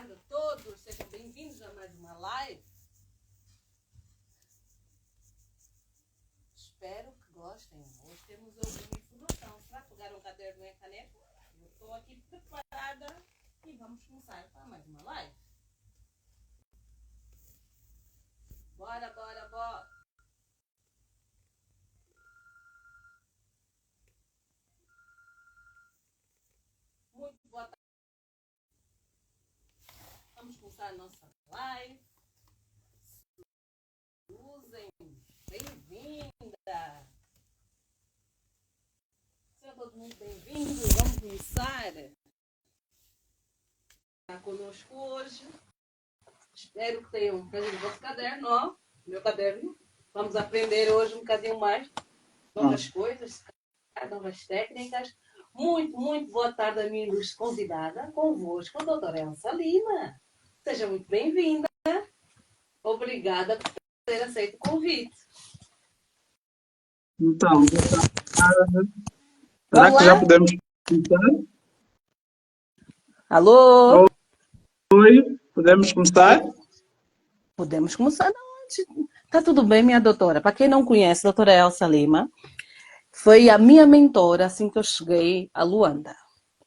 tarde a todos, sejam bem-vindos a mais uma live. Espero que gostem. Hoje temos alguma informação. Será que pegaram um caderno e a caneta? Eu estou aqui preparada e vamos começar para mais uma live. Bora, bora, bora. Muito boa tarde. Vamos começar a nossa live. Usem. Bem-vinda. Seja todo mundo bem-vindo. Vamos começar. Está conosco hoje. Espero que tenham trazido o vosso caderno, ó. Meu caderno. Vamos aprender hoje um bocadinho mais. Novas coisas, novas técnicas. Muito boa tarde, amigos. Convidada convosco, a doutora Elsa Lima. Seja muito bem-vinda. Obrigada por ter aceito o convite. Então, será que já podemos começar? Alô? Oi, podemos começar? Podemos começar. Tá tudo bem, minha doutora? Para quem não conhece, a doutora Elsa Lima foi a minha mentora assim que eu cheguei a Luanda.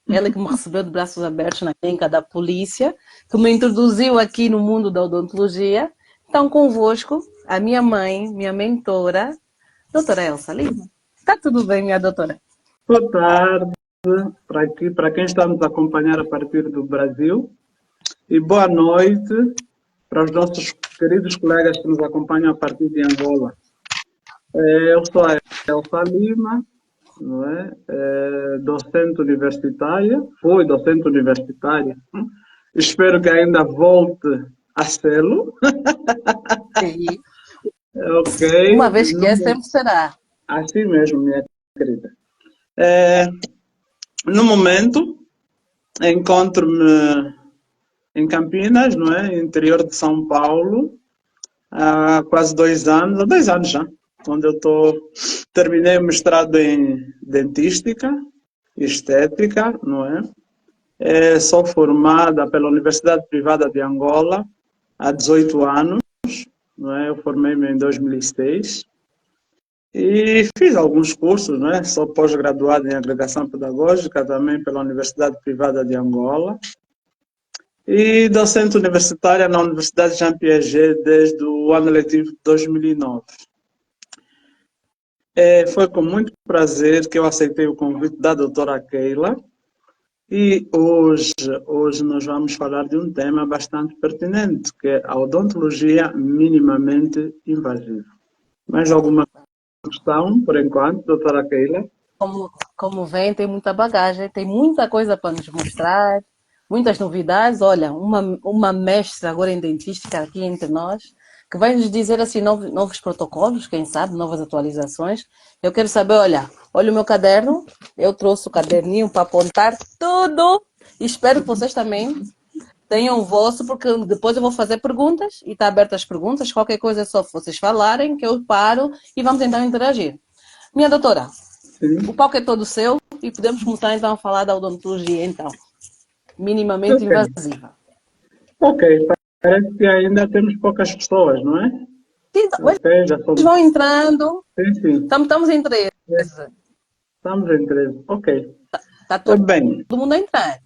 Ela que me recebeu de braços abertos na clínica da polícia, que me introduziu aqui no mundo da odontologia. Então, convosco, a minha mãe, minha mentora, doutora Elsa Lima. Tá tudo bem, minha doutora? Boa tarde para quem está nos acompanhar a partir do Brasil e boa noite para os nossos queridos colegas que nos acompanham a partir de Angola. Eu sou a Elsa Lima, não é? Docente universitária, fui docente universitária. Espero que ainda volte a sê-lo. Sim. Ok. Uma vez que é, sempre será. Assim mesmo, minha querida. No momento, encontro-me em Campinas, não é? Interior de São Paulo, há quase 2 anos já, onde eu terminei o mestrado em dentística e estética, não é? Sou formada pela Universidade Privada de Angola há 18 anos, não é? Eu formei-me em 2006. E fiz alguns cursos, não é? Sou pós-graduado em agregação pedagógica também pela Universidade Privada de Angola e docente universitária na Universidade Jean Piaget desde o ano letivo de 2009. Foi com muito prazer que eu aceitei o convite da doutora Keila e hoje nós vamos falar de um tema bastante pertinente, que é a odontologia minimamente invasiva. Mais alguma questão, por enquanto, doutora Keila? Como vem, tem muita bagagem, tem muita coisa para nos mostrar, muitas novidades. Olha, uma mestra agora em dentística aqui entre nós, que vai nos dizer assim novos protocolos, quem sabe, novas atualizações. Eu quero saber, olha o meu caderno, eu trouxe o caderninho para apontar tudo. E espero que vocês também tenham o vosso, porque depois eu vou fazer perguntas e está aberto as perguntas. Qualquer coisa é só vocês falarem, que eu paro e vamos então interagir. Minha doutora, Sim. o palco é todo seu e podemos começar então a falar da odontologia, então, minimamente invasiva. Ok, parece que ainda temos poucas pessoas, não é? Sim, Ok, já eles vão entrando, Sim. estamos em 13. Estamos em 13. Ok. Está todo Bem, mundo a entrar.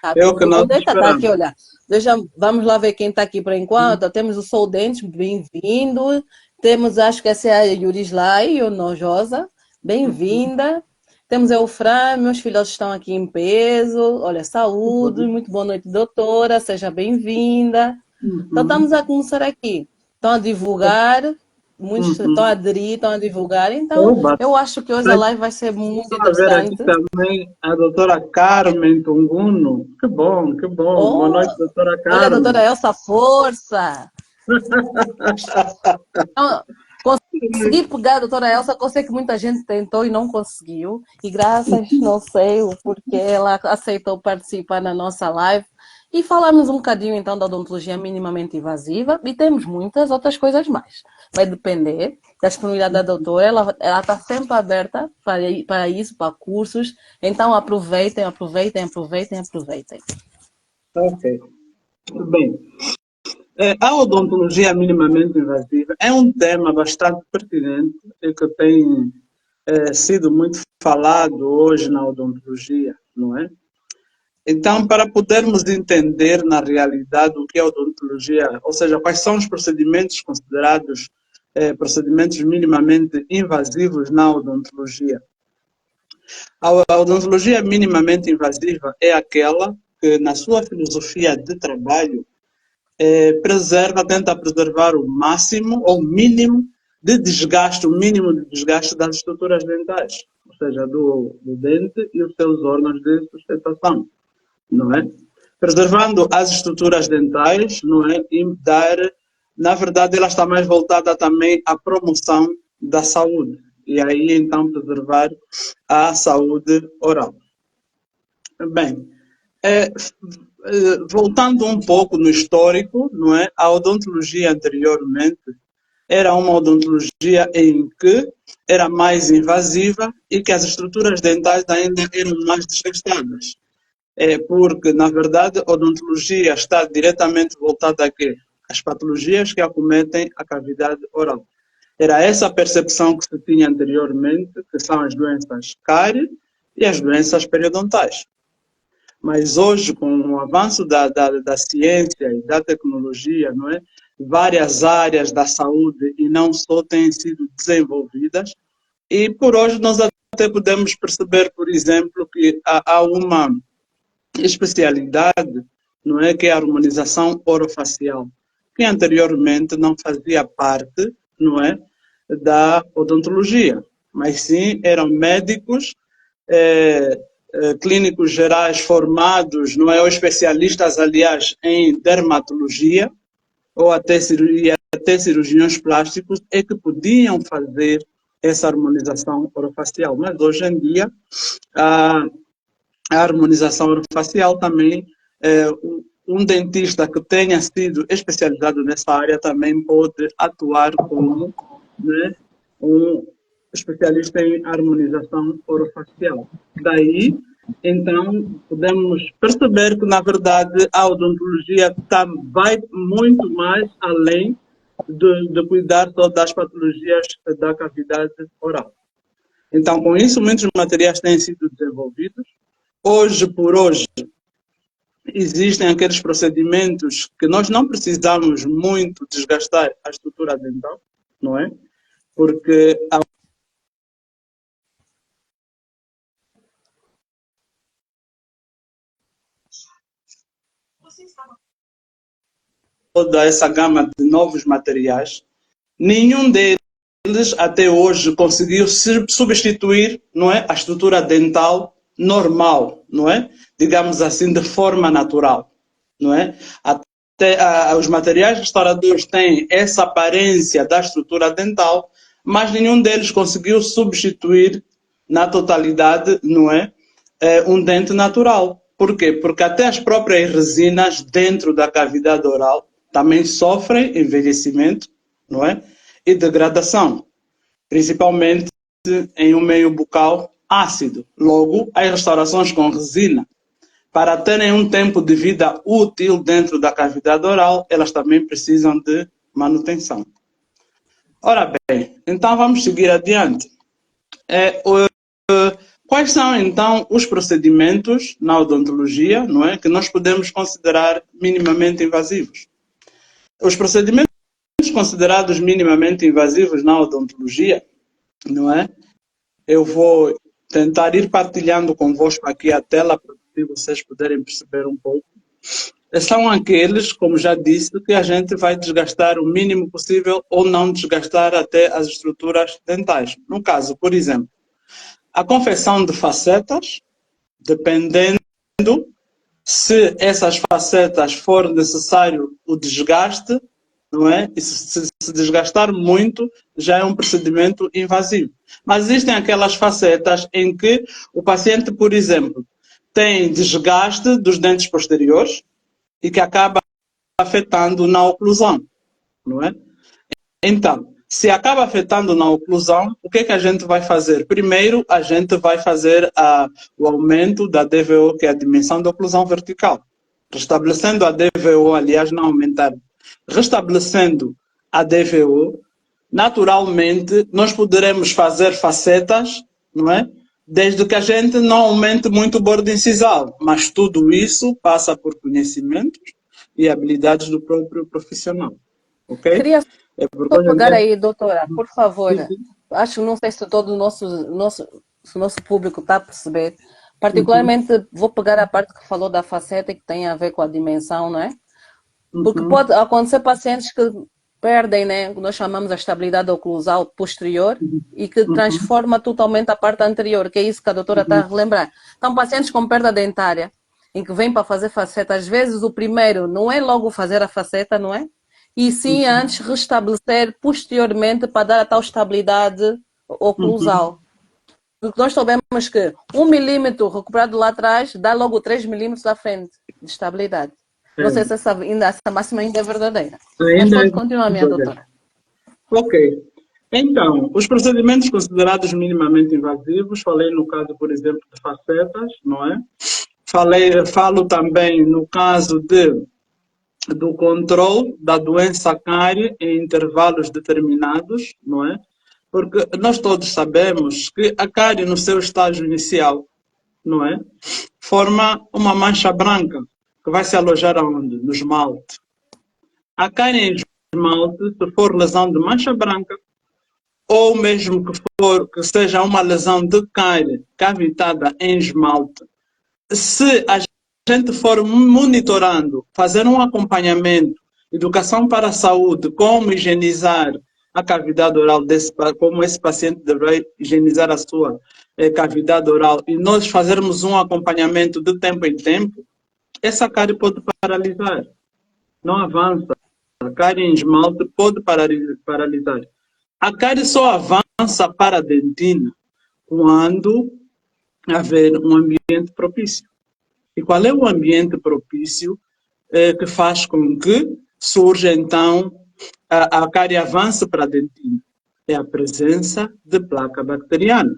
Tá é o que todo nós mundo a entrar. Tá aqui, esperamos. olha. Vamos lá ver quem está aqui por enquanto. Temos o Sol Dentes, bem-vindo. Temos, acho que essa é a Yurislai, ou Nojosa, bem-vinda. Temos a Eufrã, meus filhotes estão aqui em peso. Olha, saúde, muito boa noite, doutora, seja bem-vinda. Então, estamos a começar aqui. Estão a divulgar, muitos estão a aderir, estão a divulgar. Então, eu acho que hoje a live vai ser muito Estou a ver aqui interessante. também a doutora Carmen Tunguno. Que bom, que bom. Boa noite, doutora Carmen. Olha, doutora Elsa, força! Então, consegui pegar a doutora Elsa, eu sei que muita gente tentou e não conseguiu. E graças, não sei o porquê, ela aceitou participar na nossa live. E falamos um bocadinho então da odontologia minimamente invasiva e temos muitas outras coisas mais. Vai depender da disponibilidade da doutora, ela está sempre aberta para isso, para cursos. Então aproveitem. Ok. Bem, a odontologia minimamente invasiva é um tema bastante pertinente e que tem sido muito falado hoje na odontologia, não é? Então, para podermos entender na realidade o que é odontologia, ou seja, quais são os procedimentos considerados procedimentos minimamente invasivos na odontologia. A odontologia minimamente invasiva é aquela que, na sua filosofia de trabalho, preserva, tenta preservar o máximo ou mínimo de desgaste, o mínimo de desgaste das estruturas dentais, ou seja, do dente e os seus órgãos de sustentação, não é? Preservando as estruturas dentais, não é? E dar, na verdade, ela está mais voltada também à promoção da saúde. E aí, então, preservar a saúde oral. Bem, voltando um pouco no histórico, não é? A odontologia anteriormente era uma odontologia em que era mais invasiva e que as estruturas dentais ainda eram mais desgastadas. Porque, na verdade, a odontologia está diretamente voltada a quê? As patologias que acometem a cavidade oral. Era essa a percepção que se tinha anteriormente, que são as doenças cárie e as doenças periodontais. Mas hoje, com o avanço da ciência e da tecnologia, não é? Várias áreas da saúde e não só têm sido desenvolvidas, e por hoje nós até podemos perceber, por exemplo, que há uma especialidade, não é, que é a harmonização orofacial, que anteriormente não fazia parte, não é, da odontologia, mas sim eram médicos, clínicos gerais formados, não é, ou especialistas, aliás, em dermatologia ou até cirurgiões plásticos, é que podiam fazer essa harmonização orofacial. Mas hoje em dia, a harmonização orofacial também, um dentista que tenha sido especializado nessa área também pode atuar como, né, um especialista em harmonização orofacial. Daí, então, podemos perceber que, na verdade, a odontologia vai muito mais além de cuidar só das patologias da cavidade oral. Então, com isso, muitos materiais têm sido desenvolvidos. Hoje por hoje, existem aqueles procedimentos que nós não precisamos muito desgastar a estrutura dental, não é? Porque toda essa gama de novos materiais, nenhum deles até hoje conseguiu substituir, não é, a estrutura dental normal, não é? Digamos assim, de forma natural, não é? Até os materiais restauradores têm essa aparência da estrutura dental, mas nenhum deles conseguiu substituir na totalidade, não é, um dente natural. Por quê? Porque até as próprias resinas dentro da cavidade oral também sofrem envelhecimento, não é? E degradação, principalmente em um meio bucal ácido. Logo, as restaurações com resina, para terem um tempo de vida útil dentro da cavidade oral, elas também precisam de manutenção. Ora bem, então vamos seguir adiante. Quais são, então, os procedimentos na odontologia, não é, que nós podemos considerar minimamente invasivos? Os procedimentos considerados minimamente invasivos na odontologia, não é? Eu vou tentar ir partilhando convosco aqui a tela para que vocês puderem perceber um pouco. São aqueles, como já disse, que a gente vai desgastar o mínimo possível ou não desgastar até as estruturas dentais. No caso, por exemplo, a confecção de facetas, dependendo se essas facetas for necessário o desgaste, não é? E se desgastar muito, já é um procedimento invasivo. Mas existem aquelas facetas em que o paciente, por exemplo, tem desgaste dos dentes posteriores e que acaba afetando na oclusão, não é? Então, se acaba afetando na oclusão, o que a gente vai fazer? Primeiro, a gente vai fazer o aumento da DVO, que é a dimensão da oclusão vertical. restabelecendo a DVO, aliás, não aumentar, restabelecendo a DVO, naturalmente nós poderemos fazer facetas, não é? Desde que a gente não aumente muito o bordo incisal, mas tudo isso passa por conhecimentos e habilidades do próprio profissional, ok? Queria É porque só hoje em pegar dia... aí, doutora, por favor. Acho, não sei se todo se o nosso público está a perceber. Uhum, Particularmente, vou pegar a parte que falou da faceta que tem a ver com a dimensão, não é? Porque uhum, pode acontecer pacientes que perdem, né, o que nós chamamos a estabilidade oclusal posterior e que uhum, transforma totalmente a parte anterior, que é isso que a doutora está uhum, a relembrar. Então, pacientes com perda dentária, em que vêm para fazer faceta, às vezes o primeiro não é logo fazer a faceta, não é? E sim uhum, antes restabelecer posteriormente para dar a tal estabilidade uhum. oclusal. Porque nós sabemos que 1 milímetro recuperado lá atrás dá logo 3 milímetros à frente de estabilidade. Não sei É, se essa máxima ainda é verdadeira. Mas ainda é pode continuar, minha verdadeiro. doutora. Ok. Então, os procedimentos considerados minimamente invasivos, falei no caso, por exemplo, de facetas, não é? Falo também no caso do controle da doença cárie em intervalos determinados, não é? Porque nós todos sabemos que a cárie, no seu estágio inicial, não é? Forma uma mancha branca que vai se alojar aonde? No esmalte. A cárie em esmalte, se for lesão de mancha branca, ou mesmo que seja uma lesão de cárie cavitada em esmalte, se a gente for monitorando, fazer um acompanhamento, educação para a saúde, como higienizar a cavidade oral como esse paciente deve higienizar a sua cavidade oral, e nós fazermos um acompanhamento de tempo em tempo, essa cárie pode paralisar, não avança. A cárie em esmalte pode paralisar. A cárie só avança para a dentina quando haver um ambiente propício. E qual é o ambiente propício que faz com que surja, então, a cárie avance para a dentina? É a presença de placa bacteriana,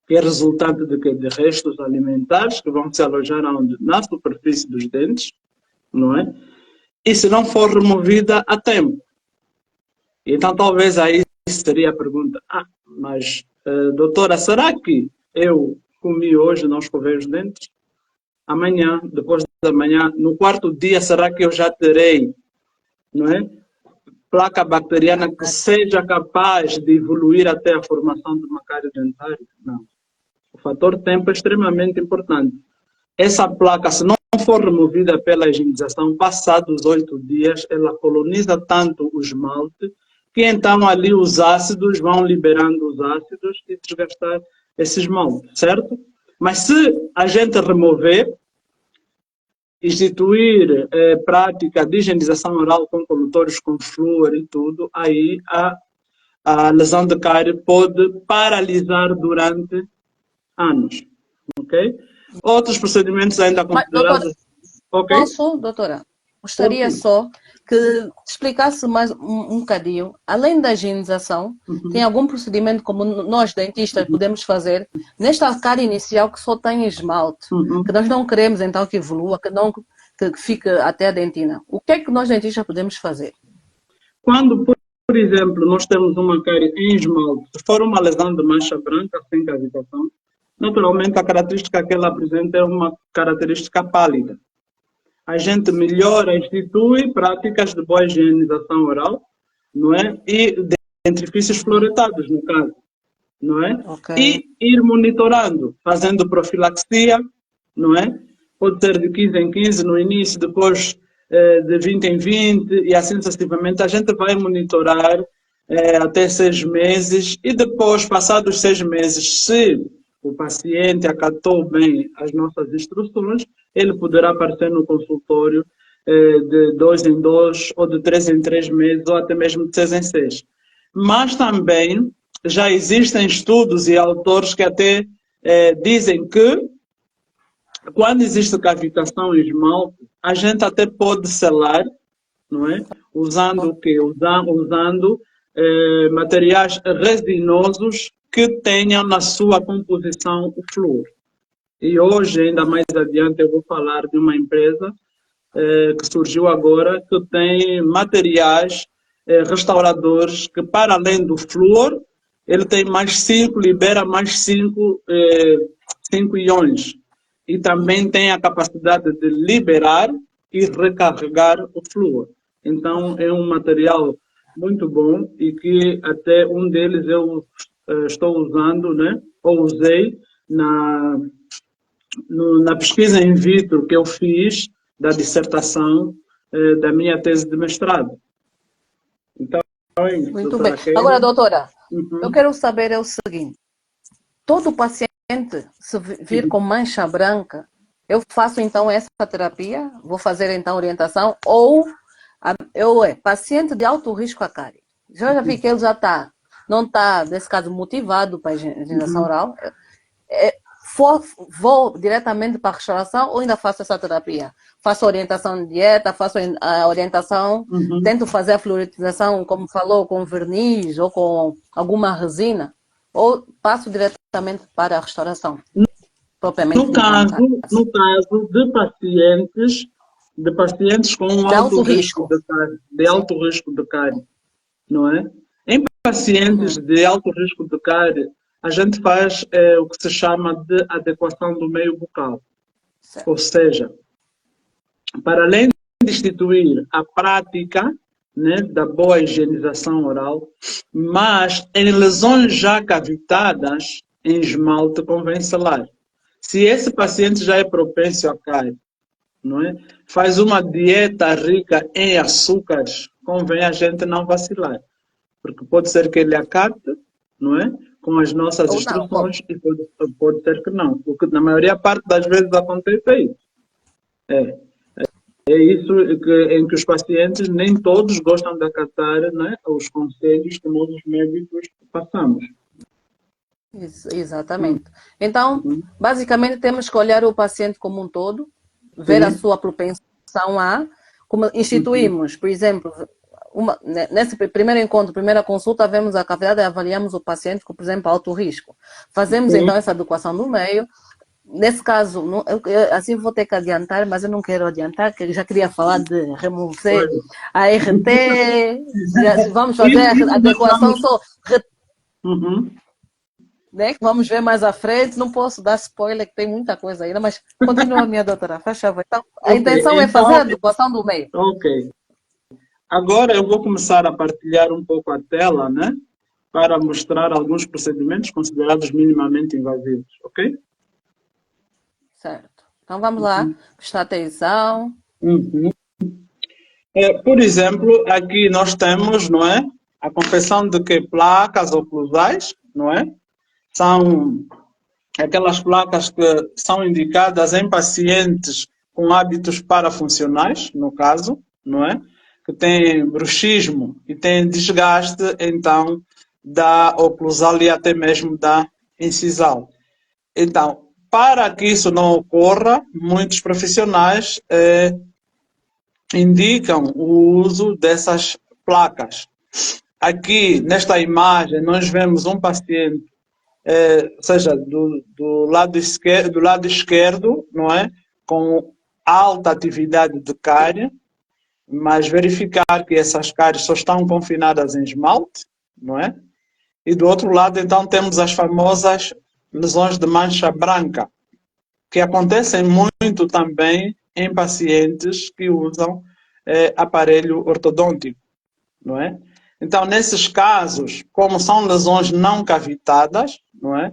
que é resultante de restos alimentares que vão se alojar onde? Na superfície dos dentes, não é? E se não for removida a tempo. Então, talvez aí seria a pergunta: mas, doutora, será que eu comi hoje, não escovei os dentes? Amanhã, depois da manhã, no quarto dia, será que eu já terei, não é? Placa bacteriana que seja capaz de evoluir até a formação de uma cárie dentária? Não. O fator tempo é extremamente importante. Essa placa, se não for removida pela higienização, passados 8 dias, ela coloniza tanto o esmalte que então ali os ácidos vão liberando os ácidos e desgastar esse esmalte, certo? Mas se a gente remover, instituir prática de higienização oral com colutores com flúor e tudo, aí a lesão de cárie pode paralisar durante anos, ok? Outros procedimentos ainda Mas, doutora, considerados, ok? posso, doutora? Gostaria Ok. só que explicasse mais um bocadinho, além da higienização, tem Uhum, algum procedimento como nós, dentistas, uhum, podemos fazer nesta cárie inicial que só tem esmalte, que uhum. nós não queremos então que evolua, que não que fique até a dentina. O que é que nós, dentistas, podemos fazer? Quando, por exemplo, nós temos uma cárie em esmalte, se for uma lesão de mancha branca sem cavitação, naturalmente a característica que ela apresenta é uma característica pálida. A gente melhora, institui práticas de boa higienização oral, não é? E dentifícios fluoretados, no caso, não é? Ok. E ir monitorando, fazendo profilaxia, não é? Pode ser de 15 em 15 no início, depois de 20 em 20 e assim sucessivamente. A gente vai monitorar até 6 meses e depois, passados 6 meses, se o paciente acatou bem as nossas instruções, ele poderá aparecer no consultório de 2 em 2 ou de 3 em 3 meses ou até mesmo de 6 em 6. Mas também já existem estudos e autores que até dizem que quando existe cavitação em esmalte, a gente até pode selar, não é? Usando o quê? Usando materiais resinosos que tenham na sua composição o flúor. E hoje, ainda mais adiante, eu vou falar de uma empresa que surgiu agora, que tem materiais restauradores que, para além do flúor, ele tem mais cinco, libera mais cinco íons. E também tem a capacidade de liberar e recarregar o flúor. Então, é um material muito bom e que até um deles eu estou usando, né? Ou usei na, na pesquisa in vitro que eu fiz da dissertação da minha tese de mestrado. Então, é isso, Muito bem. doutora Keila. Agora, doutora, eu Uhum, quero saber é o seguinte: todo paciente, se vir com uhum, mancha branca, eu faço então essa terapia, vou fazer então orientação, ou paciente de alto risco a cárie. Já vi que ele já está, não está, nesse caso, motivado para a higienização uhum, oral. É, vou diretamente para a restauração ou ainda faço essa terapia? Faço orientação de dieta, faço a orientação, uhum. tento fazer a fluoridação, como falou, com verniz ou com alguma resina, ou passo diretamente para a restauração, propriamente No dita, no caso, caso. no caso de pacientes com De alto alto risco risco. de cárie, de Sim. alto risco de cárie, não é? Em pacientes Uhum. de alto risco de cárie, a gente faz o que se chama de adequação do meio bucal. Ou Certo. seja, para além de instituir a prática, né, da boa higienização oral, mas em lesões já cavitadas, em esmalte convém selar. Se esse paciente já é propenso a cárie, não é? Faz uma dieta rica em açúcares, convém a gente não vacilar, porque pode ser que ele acate, não é? Com as nossas Ou não, como? instruções e pode ser que não. O que na maioria parte das vezes acontece é isso. É, é isso em que os pacientes nem todos gostam de acatar, né, os conselhos que nós os médicos passamos. Exatamente. Então, Uhum. basicamente, temos que olhar o paciente como um todo, ver a Sim. sua propensão a, como Uhum. instituímos, por exemplo, nesse primeiro encontro, primeira consulta, vemos a cavidade e avaliamos o paciente com, por exemplo, alto risco. Fazemos Sim. então essa adequação do meio. Nesse caso, assim vou ter que adiantar, mas eu não quero adiantar, que eu já queria falar de remover Pois. a RT, vamos fazer a Isso nós adequação estamos. só, Uhum. né, que vamos ver mais à frente. Não posso dar spoiler, que tem muita coisa ainda, mas continua, minha doutora, faz favor. Então, a Ok, intenção é fazer a então, adequação do meio. ok. Agora eu vou começar a partilhar um pouco a tela, né? Para mostrar alguns procedimentos considerados minimamente invasivos, ok? Certo. Então vamos lá, prestar atenção. Uhum. Por exemplo, aqui nós temos, não é? A confecção de que placas oclusais, não é? São aquelas placas que são indicadas em pacientes com hábitos parafuncionais, no caso, não é? Que têm bruxismo e têm desgaste, então, da oclusal e até mesmo da incisal. Então, para que isso não ocorra, muitos profissionais indicam o uso dessas placas. Aqui, nesta imagem, nós vemos um paciente, ou seja, do lado esquerdo, não é? Com alta atividade de cárie, mas verificar que essas cáries só estão confinadas em esmalte, não é? E do outro lado, então, temos as famosas lesões de mancha branca, que acontecem muito também em pacientes que usam aparelho ortodôntico, não é? Então, nesses casos, como são lesões não cavitadas, não é?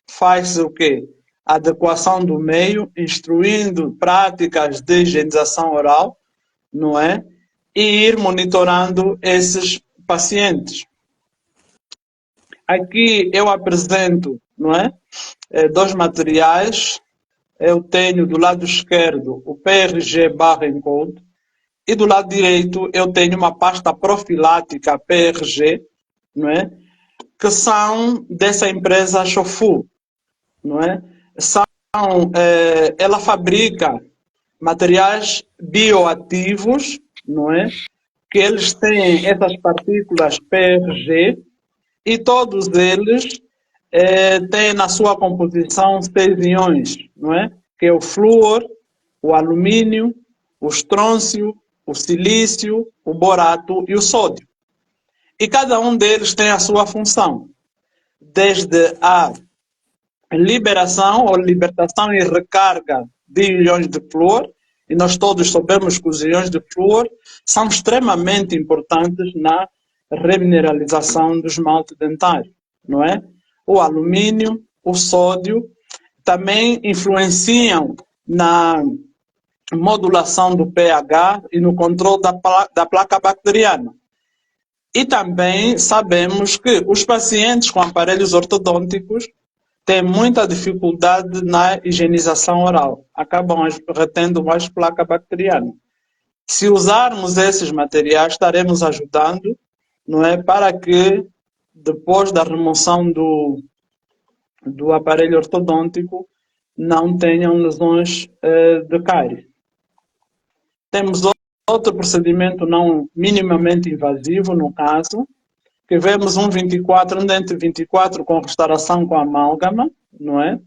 Faz-se o quê? A adequação do meio, instruindo práticas de higienização oral, não é? E ir monitorando esses pacientes. Aqui eu apresento, não é? Dois materiais. Eu tenho do lado esquerdo o PRG barra encode e do lado direito eu tenho uma pasta profilática PRG, não é? Que são dessa empresa Shofu, não é? São, ela fabrica materiais bioativos, não é? Que eles têm essas partículas PRG e todos eles tem na sua composição 6 íons, não é? Que é o flúor, o alumínio, o estrôncio, o silício, o borato e o sódio. E cada um deles tem a sua função, desde a liberação ou libertação e recarga de íons de flúor, e nós todos sabemos que os íons de flúor são extremamente importantes na remineralização do esmalte dentário, não é? O alumínio, o sódio, também influenciam na modulação do pH e no controle da placa bacteriana. E também sabemos que os pacientes com aparelhos ortodônticos têm muita dificuldade na higienização oral, acabam retendo mais placa bacteriana. Se usarmos esses materiais, estaremos ajudando, não é, para que depois da remoção do aparelho ortodôntico não tenham lesões de cárie. Temos outro procedimento não minimamente invasivo, no caso, que vemos um 24, um dente 24 com restauração com amálgama, não é?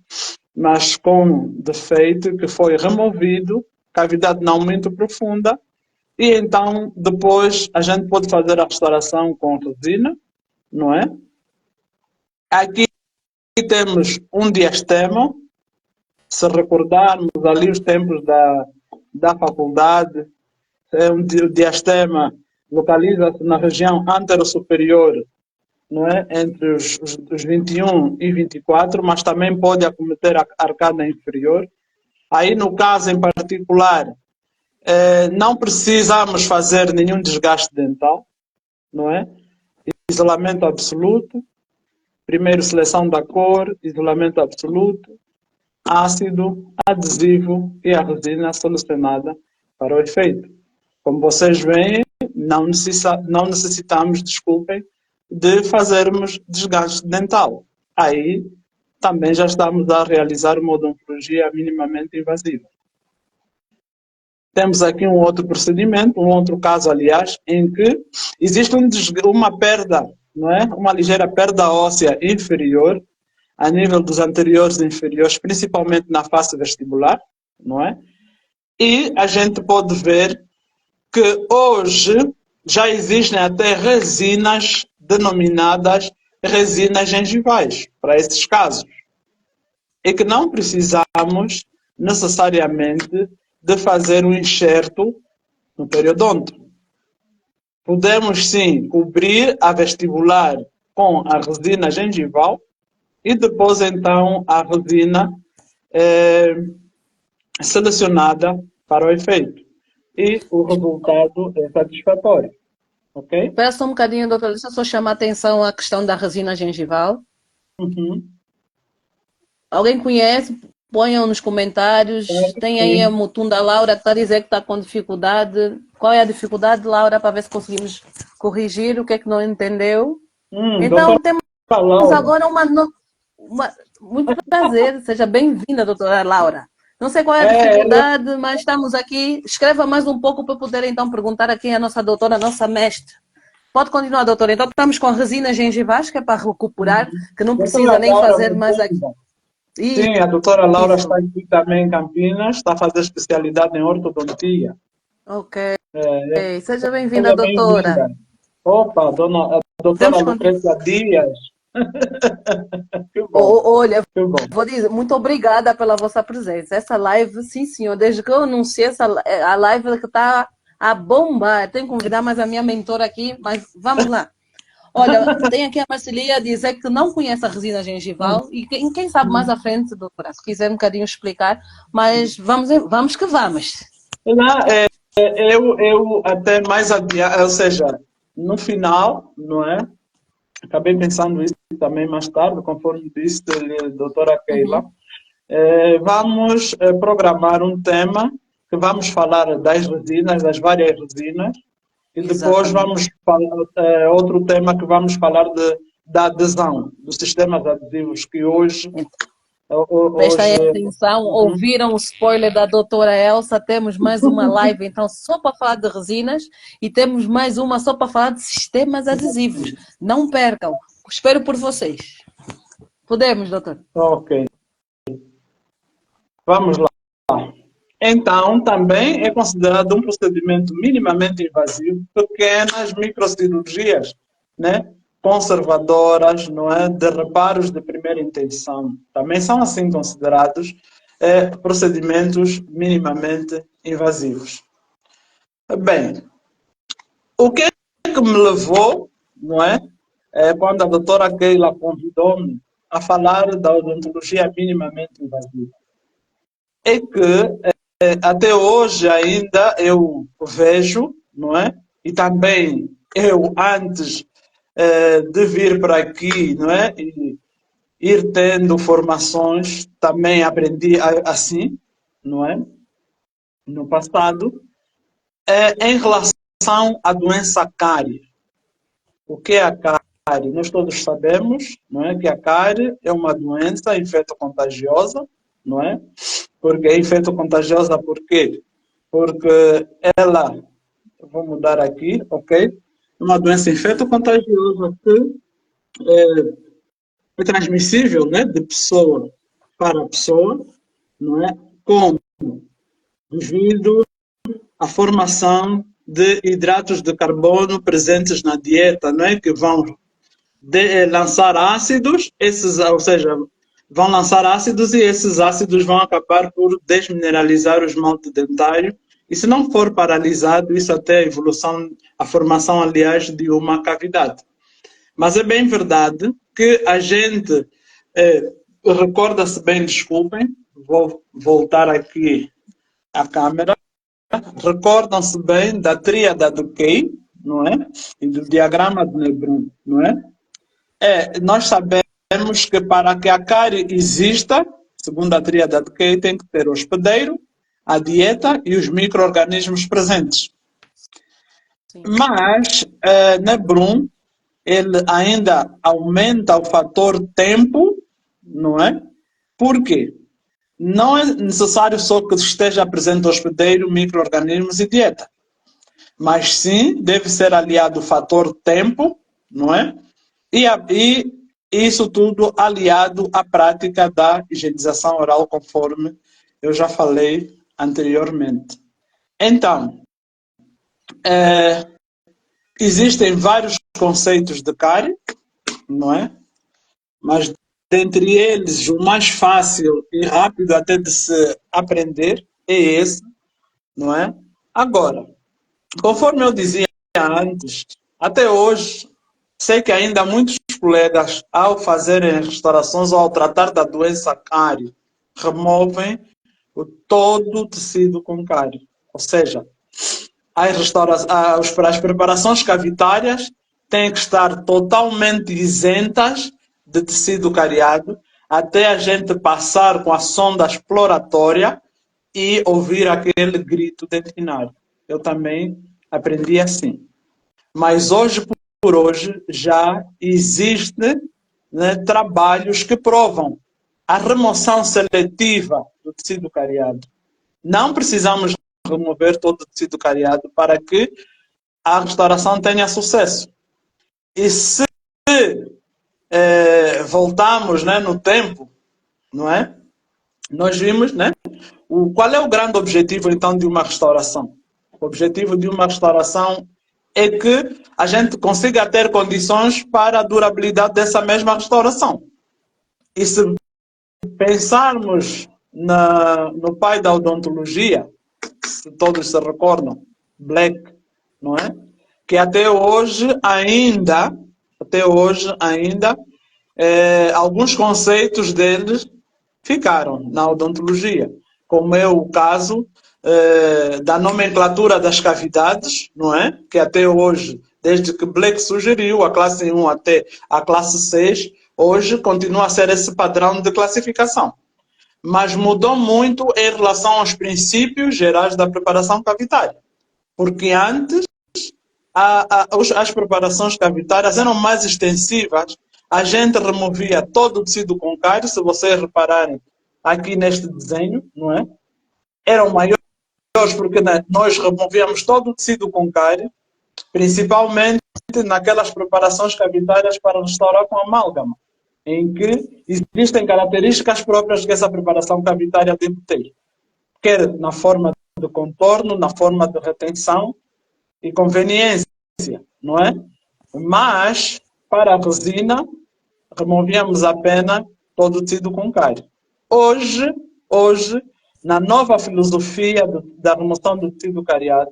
Mas com defeito que foi removido, cavidade não muito profunda, e então depois a gente pode fazer a restauração com resina, não é? Aqui temos um diastema, se recordarmos ali os tempos da faculdade, o diastema localiza-se na região antero-superior, não é? Entre os 21 e 24, mas também pode acometer a arcada inferior. Aí, no caso em particular, não precisamos fazer nenhum desgaste dental, não é? Isolamento absoluto, primeiro seleção da cor, isolamento absoluto, ácido, adesivo e a resina solucionada para o efeito. Como vocês veem, não necessitamos, desculpem, de fazermos desgaste dental. Aí também já estamos a realizar uma odontologia minimamente invasiva. Temos aqui um outro procedimento, um outro caso, aliás, em que existe uma perda, não é? Uma ligeira perda óssea inferior, a nível dos anteriores e inferiores, principalmente na face vestibular, não é? E a gente pode ver que hoje já existem até resinas denominadas resinas gengivais para esses casos. E que não precisamos necessariamente de fazer um enxerto no periodonto. Podemos sim cobrir a vestibular com a resina gengival e depois então a resina selecionada para o efeito. E o resultado é satisfatório. Ok? Espera só um bocadinho, doutor. Deixa eu só chamar a atenção à questão da resina gengival. Uhum. Alguém conhece? Ponham nos comentários. Tem aí a Mutunda Laura que está a dizer que está com dificuldade. Qual é a dificuldade, Laura, para ver se conseguimos corrigir o que é que não entendeu? Então, temos agora muito prazer. Seja bem-vinda, doutora Laura. Não sei qual é a dificuldade, mas estamos aqui. Escreva mais um pouco para poder então perguntar aqui a nossa doutora, a nossa mestre. Pode continuar, doutora. Então estamos com resina gengivais, que é para recuperar, que não precisa nem fazer mais aqui. Sim, a doutora Laura está aqui também em Campinas, está a fazer especialidade em ortodontia. Ok. Seja bem-vinda, doutora. Opa, a doutora Lucrécia Dias. Que bom. Olha, que bom. Vou dizer, muito obrigada pela vossa presença. Essa live, sim, senhor, desde que eu anunciei a live que está a bombar. Tenho que convidar mais a minha mentora aqui, mas vamos lá. Olha, tem aqui a Marcelia a dizer que não conhece a resina gengival e quem sabe mais à frente, doutora, se quiser um bocadinho explicar, mas vamos que vamos. Eu até mais adiante, ou seja, no final, não é? Acabei pensando isso também mais tarde, conforme disse a doutora Keila. Vamos programar um tema que vamos falar das resinas, das várias resinas, e depois vamos falar outro tema que vamos falar da adesão, dos sistemas adesivos, que hoje... Prestem atenção, ouviram o spoiler da doutora Elsa, temos mais uma live então só para falar de resinas e temos mais uma só para falar de sistemas adesivos. Não percam, espero por vocês. Podemos, doutor. Ok, vamos lá. Então, também é considerado um procedimento minimamente invasivo, pequenas microcirurgias, né, conservadoras, não é, de reparos de primeira intenção. Também são assim considerados procedimentos minimamente invasivos. Bem, o que é que me levou, não é, quando a doutora Keila convidou-me a falar da odontologia minimamente invasiva? É que até hoje ainda eu vejo, não é? E também eu, antes de vir para aqui, não é? E ir tendo formações, também aprendi assim, não é? No passado, em relação à doença cárie. O que é a cárie? Nós todos sabemos, não é? Que a cárie é uma doença infecto-contagiosa, não é? Porque é infecto-contagiosa por quê? Porque ela, vou mudar aqui, ok? Uma doença infecto-contagiosa que é transmissível, né, de pessoa para pessoa, não é? Como devido à formação de hidratos de carbono presentes na dieta, não é? Que vão lançar ácidos, ou seja, vão lançar ácidos e esses ácidos vão acabar por desmineralizar o esmalte dentário. E se não for paralisado, isso até a evolução, a formação, aliás, de uma cavidade. Mas é bem verdade que a gente recorda-se bem, desculpem, vou voltar aqui à câmera, recordam-se bem da tríada do Kay, não é? E do diagrama de Lebron, não é? Nós sabemos que para que a cárie exista, segundo a tríada de Kay, tem que ter o hospedeiro, a dieta e os micro-organismos presentes. Sim. Mas, Nebrum, ele ainda aumenta o fator tempo, não é? Por quê? Não é necessário só que esteja presente o hospedeiro, micro-organismos e dieta. Mas sim, deve ser aliado o fator tempo, não é? E isso tudo aliado à prática da higienização oral, conforme eu já falei anteriormente. Então, existem vários conceitos de cárie, não é? Mas dentre eles, o mais fácil e rápido até de se aprender é esse, não é? Agora, conforme eu dizia antes, até hoje, sei que ainda muitos colegas, ao fazerem restaurações ou ao tratar da doença cárie, removem todo o tecido com cárie. Ou seja, as preparações cavitárias têm que estar totalmente isentas de tecido cariado até a gente passar com a sonda exploratória e ouvir aquele grito dentinário. Eu também aprendi assim. Mas hoje por hoje já existem, né, trabalhos que provam a remoção seletiva do tecido cariado. Não precisamos remover todo o tecido cariado para que a restauração tenha sucesso. E se voltamos, né, no tempo, não é? Nós vimos, né? Qual é o grande objetivo, então, de uma restauração? O objetivo de uma restauração é que a gente consiga ter condições para a durabilidade dessa mesma restauração. E se pensarmos no pai da odontologia, se todos se recordam, Black, não é? Que até hoje ainda, alguns conceitos deles ficaram na odontologia, como é o caso da nomenclatura das cavidades, não é? Que até hoje, desde que Black sugeriu a classe 1 até a classe 6, hoje continua a ser esse padrão de classificação. Mas mudou muito em relação aos princípios gerais da preparação cavitária. Porque antes as preparações cavitárias eram mais extensivas, a gente removia todo o tecido com cárie, se vocês repararem aqui neste desenho, não é? Eram maiores porque nós removíamos todo o tecido com cárie, principalmente naquelas preparações cavitárias para restaurar com amálgama. em que existem características próprias que essa preparação cavitária deve ter, quer na forma de contorno, na forma de retenção e conveniência, não é? Mas, para a resina, removíamos apenas todo o tecido com cárie. Hoje, na nova filosofia da remoção do tecido cariado,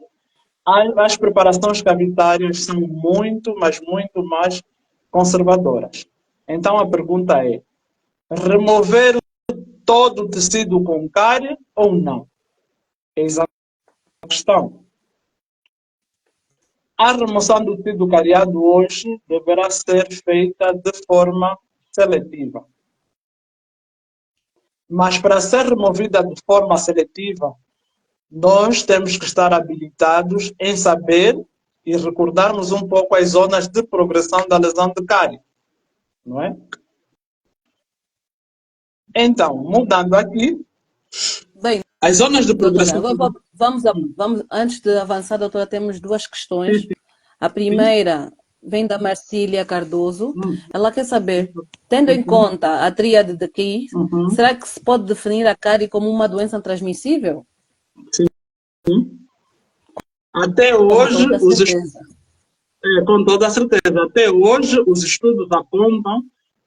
as preparações cavitárias são muito, mas muito mais conservadoras. Então a pergunta é: remover todo o tecido com cárie ou não? Eis a questão. A remoção do tecido cariado hoje deverá ser feita de forma seletiva. Mas para ser removida de forma seletiva, nós temos que estar habilitados em saber e recordarmos um pouco as zonas de progressão da lesão de cárie, não é? Então, mudando aqui, Bem, as zonas de doutora, progressão... vamos, antes de avançar, doutora, temos duas questões. A primeira vem da Marcília Cardoso. Ela quer saber, tendo em conta a tríade de Key, será que se pode definir a cárie como uma doença transmissível? Sim. Até Com hoje, toda certeza. com toda certeza, até hoje os estudos apontam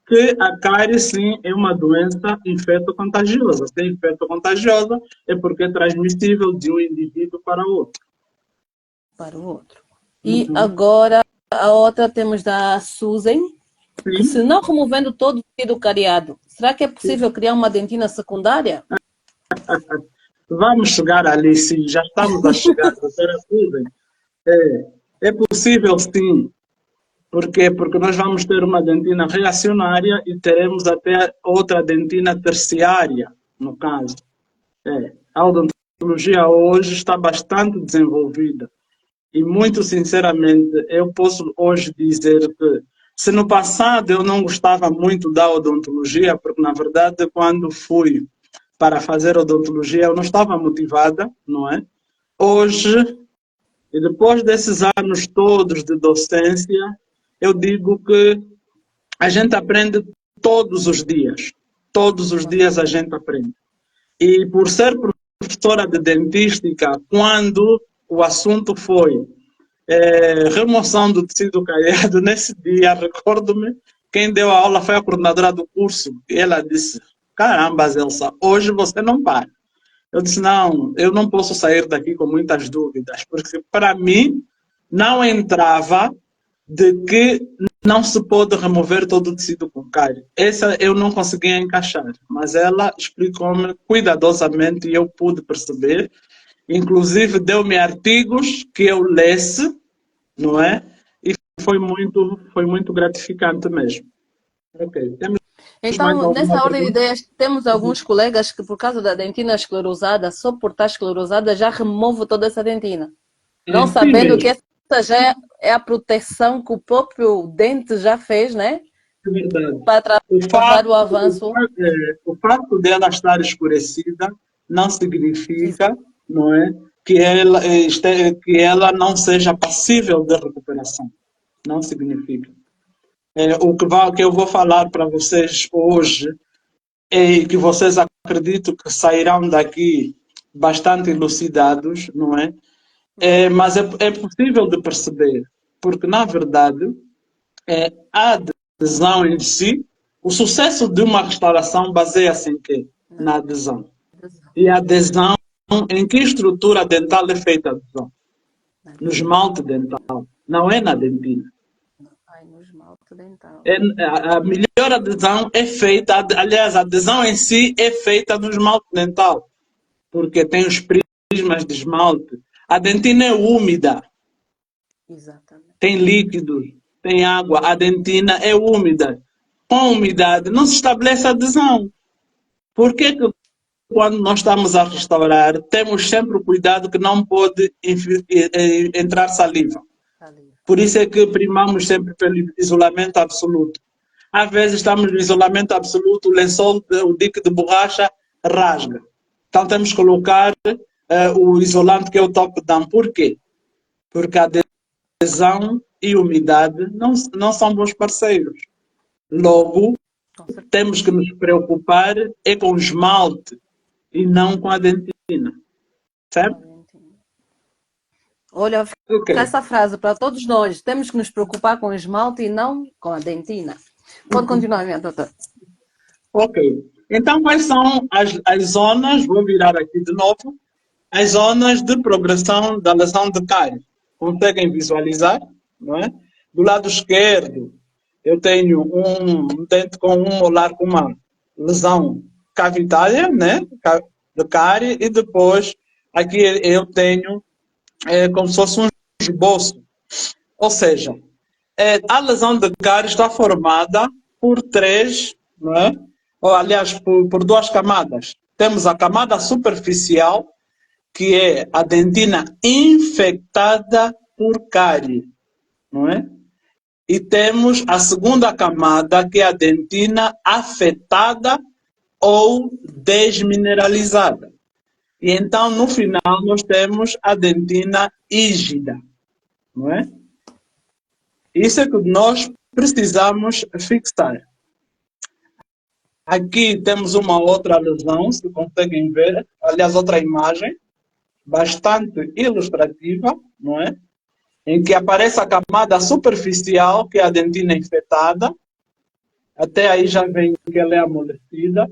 que a cárie, sim, é uma doença infecto-contagiosa. Se é infecto-contagiosa, é porque é transmissível de um indivíduo para outro. Para o outro. E agora, a outra temos da Susan, que se não removendo todo o tecido cariado, será que é possível criar uma dentina secundária? Vamos chegar ali, sim, já estamos a chegar, doutora Susan. É possível, sim. Por quê? Porque nós vamos ter uma dentina reacionária e teremos até outra dentina terciária, no caso. A odontologia hoje está bastante desenvolvida. E, muito sinceramente, eu posso hoje dizer que, se no passado eu não gostava muito da odontologia, porque, na verdade, quando fui para fazer odontologia, eu não estava motivada, não é? Hoje, e depois desses anos todos de docência, eu digo que a gente aprende todos os dias. Todos os dias a gente aprende. E por ser professora de dentística, quando o assunto foi remoção do tecido cariado, nesse dia, recordo-me, quem deu a aula foi a coordenadora do curso. E ela disse: caramba, Elsa, hoje você não para. Eu disse: não, eu não posso sair daqui com muitas dúvidas, porque para mim não entrava de que não se pode remover todo o tecido com cárie. Essa eu não conseguia encaixar, mas ela explicou-me cuidadosamente e eu pude perceber. Inclusive deu-me artigos que eu lesse, não é? E foi muito gratificante mesmo. Ok, temos mais Então, alguma nessa ordem de pergunta? ideias, temos alguns colegas que, por causa da dentina esclerosada, só por estar esclerosada, já remove toda essa dentina. É Não assim sabendo que mesmo, essa já é a proteção que o próprio dente já fez, né? é verdade. Para O travar fato, o avanço. o fato dela estar escurecida não significa, Exato. não é, que ela não seja passível de recuperação. Não significa. Que eu vou falar para vocês hoje é que vocês acredito que sairão daqui bastante elucidados, não é? Mas é possível de perceber, porque na verdade a adesão em si, o sucesso de uma restauração baseia-se em quê? Na adesão. E a adesão, em que estrutura dental é feita a adesão? No esmalte dental, não é na dentina. Ai, no esmalte dental. A melhor adesão é feita, aliás, a adesão em si é feita no esmalte dental, porque tem os prismas de esmalte. A dentina é úmida, Exatamente. tem líquidos, tem água. A dentina é úmida. Com umidade não se estabelece adesão. Por que quando nós estamos a restaurar, temos sempre o cuidado que não pode entrar saliva? Ali. Por isso é que primamos sempre pelo isolamento absoluto. Às vezes estamos no isolamento absoluto, o lençol, o dique de borracha rasga. Então temos que colocar o isolante que é o top down. Por quê? Porque a adesão e umidade não são bons parceiros. Logo, Com certeza. temos que nos preocupar é com o esmalte e não com a dentina, certo? Olha, Ok, fica essa frase para todos nós. Temos que nos preocupar com o esmalte e não com a dentina. Pode continuar, minha doutora. ok. Então, quais são as zonas, vou virar aqui de novo, as zonas de progressão da lesão de cárie? Conseguem visualizar, não é? Do lado esquerdo, eu tenho um dente com um molar com uma lesão cavitária, né? De cárie, e depois aqui eu tenho como se fosse um esboço. Ou seja, a lesão de cárie está formada por três, não é? Ou, aliás, por duas camadas. Temos a camada superficial, que é a dentina infectada por cárie, não é? E temos a segunda camada, que é a dentina afetada ou desmineralizada. E então, no final, nós temos a dentina rígida, não é? Isso é que nós precisamos fixar. Aqui temos uma outra lesão, se conseguem ver, aliás, outra imagem, bastante ilustrativa, não é? Em que aparece a camada superficial, que é a dentina infectada. Até aí já vem que ela é amolecida.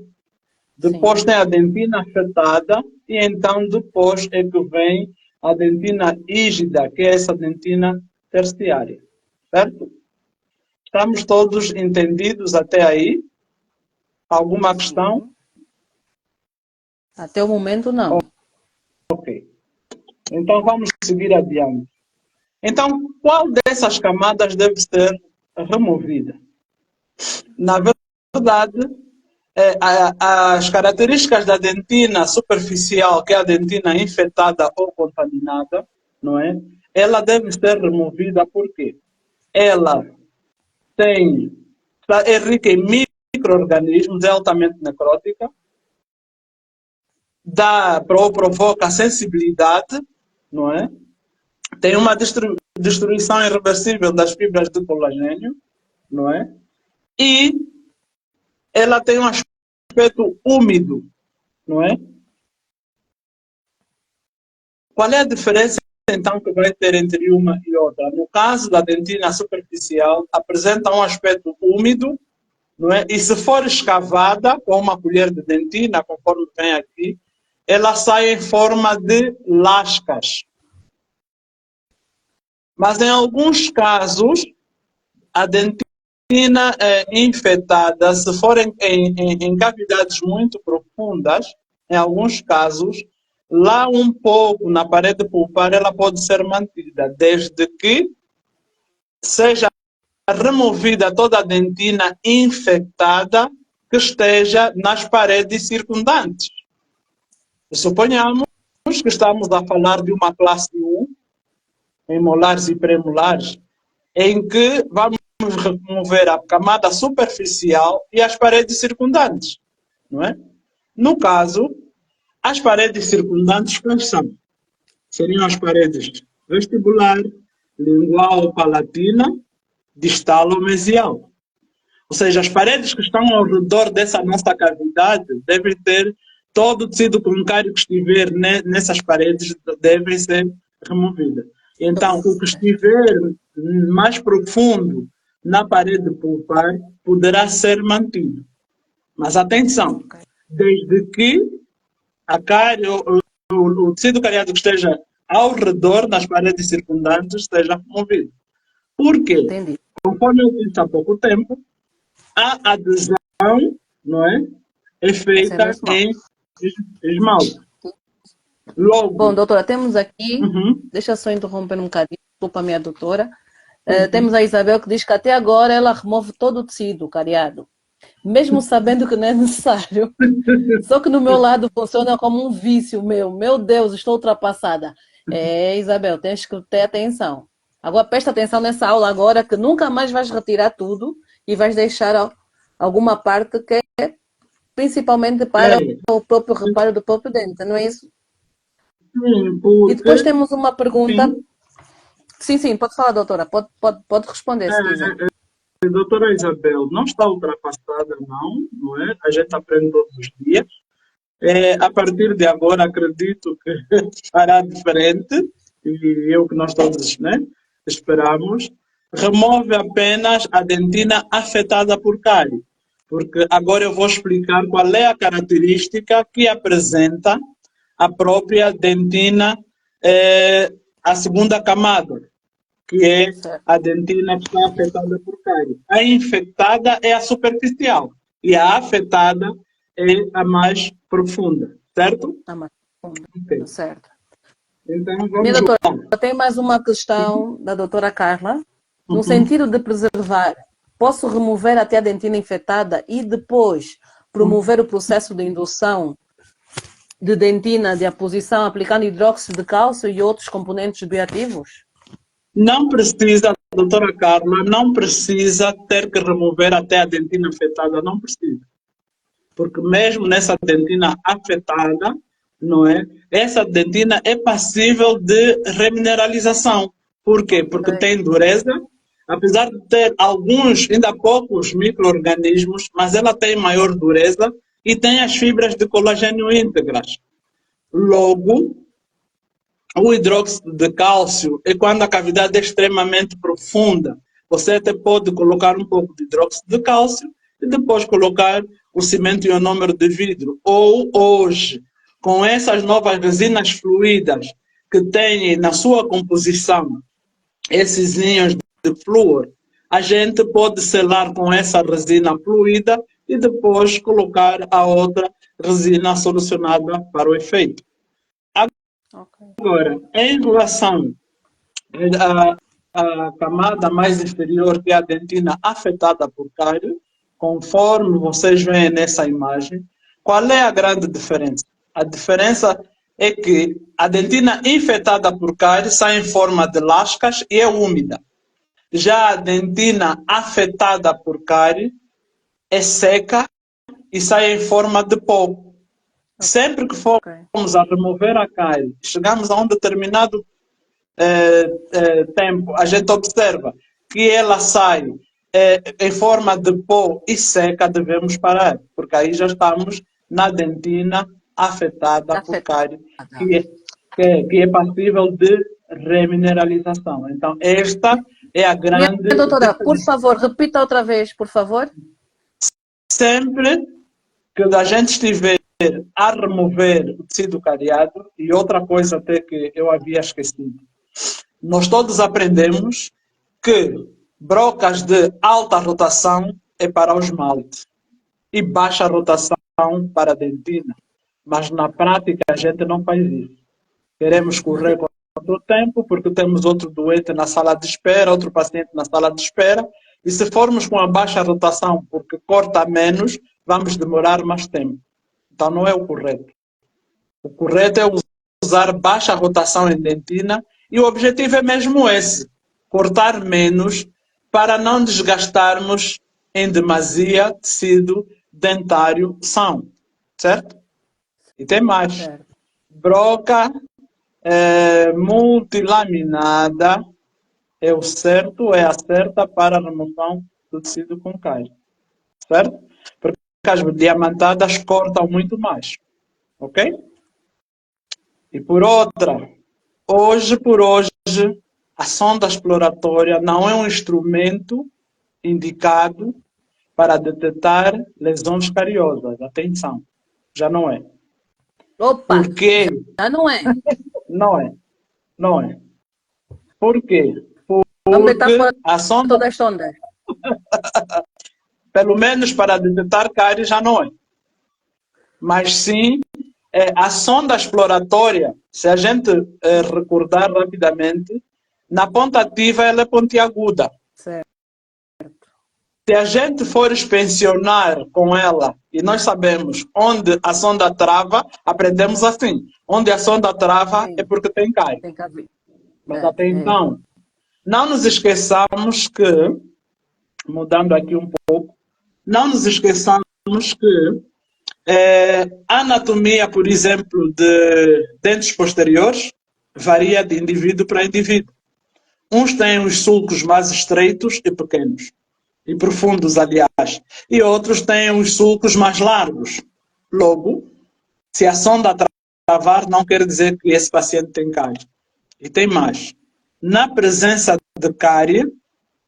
Depois Sim. tem a dentina afetada. E então depois é que vem a dentina rígida, que é essa dentina terciária. Certo? Estamos todos entendidos até aí? Alguma questão? Sim. Até o momento, não. Ok. Então vamos seguir adiante. Então, qual dessas camadas deve ser removida? Na verdade, as características da dentina superficial, que é a dentina infectada ou contaminada, não é? Ela deve ser removida porque ela é rica em micro-organismos, é altamente necrótica, provoca sensibilidade, não é? Tem uma destruição irreversível das fibras de colagênio, não é? E ela tem um aspecto úmido, não é? Qual é a diferença, então, que vai ter entre uma e outra? No caso da dentina superficial, apresenta um aspecto úmido, não é? E se for escavada com uma colher de dentina, conforme vem aqui, ela sai em forma de lascas. Mas em alguns casos, a dentina infectada, se for em cavidades muito profundas, em alguns casos, lá um pouco na parede pulpar, ela pode ser mantida, desde que seja removida toda a dentina infectada que esteja nas paredes circundantes. Suponhamos que estamos a falar de uma classe 1, em molares e premolares, em que vamos remover a camada superficial e as paredes circundantes, não é? No caso, as paredes circundantes quais são? Seriam as paredes vestibular, lingual, palatina, distal ou mesial. Ou seja, as paredes que estão ao redor dessa nossa cavidade devem ter todo o tecido concário que estiver nessas paredes deve ser removido. Então, o que estiver mais profundo na parede pulpar poderá ser mantido. Mas atenção, Ok. desde que a cárie, o tecido cariático esteja ao redor das paredes circundantes esteja removido. Por quê? Entendi. Conforme eu disse há pouco tempo, a adesão, não é? É Vai ser no feita esmalte. em esmalte. Bom, Logo, doutora, temos aqui, uhum, deixa eu só interromper um bocadinho, desculpa a minha doutora. Temos a Isabel que diz que até agora ela remove todo o tecido cariado, mesmo sabendo que não é necessário. Só que no meu lado funciona como um vício meu. Meu Deus, estou ultrapassada. Isabel, tens que ter atenção. Agora presta atenção nessa aula agora que nunca mais vais retirar tudo e vais deixar alguma parte que é principalmente para é, o próprio reparo do próprio dente, não é isso? sim, E depois porque, temos uma pergunta. sim, Sim, sim, pode falar, doutora. Pode responder se quiser. doutora Isabel, não está ultrapassada, não é? A gente aprende todos os dias. A partir de agora, acredito que fará diferente, e é o que nós todos, né, esperamos. Remove apenas a dentina afetada por cárie, porque agora eu vou explicar qual é a característica que apresenta a própria dentina, a segunda camada, que é Certo. a dentina que está afetada por cárie. A infectada é a superficial e a afetada é a mais profunda, certo? Tá mais profunda. Ok. Certo. Então Minha vamos doutora, lá. tem mais uma questão da doutora Carla. No Uhum. sentido de preservar, posso remover até a dentina infectada e depois promover o processo de indução de dentina de aposição aplicando hidróxido de cálcio e outros componentes bioativos? Não precisa, doutora Carla, não precisa ter que remover até a dentina afetada, não precisa. Porque mesmo nessa dentina afetada, não é? Essa dentina é passível de remineralização. Por quê? Porque Ok. tem dureza, apesar de ter alguns, ainda poucos micro-organismos, mas ela tem maior dureza e tem as fibras de colagênio íntegras. Logo, o hidróxido de cálcio é quando a cavidade é extremamente profunda. Você até pode colocar um pouco de hidróxido de cálcio e depois colocar o cimento ionômero de vidro. Ou hoje, com essas novas resinas fluídas que têm na sua composição esses íons de flúor, a gente pode selar com essa resina fluida e depois colocar a outra resina solucionada para o efeito. Ok. Agora, em relação à camada mais inferior, que é a dentina afetada por cárie, conforme vocês veem nessa imagem, qual é a grande diferença? A diferença é que a dentina infectada por cárie sai em forma de lascas e é úmida. Já a dentina afetada por cárie é seca e sai em forma de pó. Sempre que Ok. formos a remover a cárie, chegamos a um determinado tempo, a gente observa que ela sai em forma de pó e seca, devemos parar, porque aí já estamos na dentina afetada por Afetada. cárie, que é passível de remineralização. Então, esta é a Minha grande doutora, por diferença. favor, repita outra vez, por favor. Sempre que a gente estiver a remover o tecido cariado, e outra coisa até que eu havia esquecido, nós todos aprendemos que brocas de alta rotação é para o esmalte e baixa rotação para a dentina. Mas na prática a gente não faz isso. Queremos correr contra o tempo porque temos outro doente na sala de espera, outro paciente na sala de espera, e se formos com a baixa rotação porque corta menos, vamos demorar mais tempo. Então não é o correto. O correto é usar baixa rotação em dentina e o objetivo é mesmo esse, cortar menos para não desgastarmos em demasia tecido dentário são, certo? E tem mais. Certo. Broca multilaminada é o certo, é a certa para a remoção do tecido com cárie, certo? Porque as diamantadas cortam muito mais, ok? E por outra, hoje por hoje, a sonda exploratória não é um instrumento indicado para detectar lesões cariosas. Atenção, já não é. Opa, Por quê? já não é. Não é. Não é. Por quê? Vamos deitar Porque fora a sonda, todas as ondas. pelo menos para detectar cárie, já não é. Mas sim, a sonda exploratória, se a gente recordar rapidamente, na ponta ativa ela é pontiaguda. Certo. Se a gente for inspecionar com ela, e nós sabemos onde a sonda trava, aprendemos assim. Onde a sonda trava é Sim, porque tem cárie. tem que haver. Mas É, até é. então, não nos esqueçamos que, mudando aqui um pouco, não nos esqueçamos que a anatomia, por exemplo, de dentes posteriores varia de indivíduo para indivíduo. Uns têm os sulcos mais estreitos e pequenos, e profundos, aliás, e outros têm os sulcos mais largos. Logo, se a sonda travar, não quer dizer que esse paciente tem cárie. E tem mais. Na presença de cárie,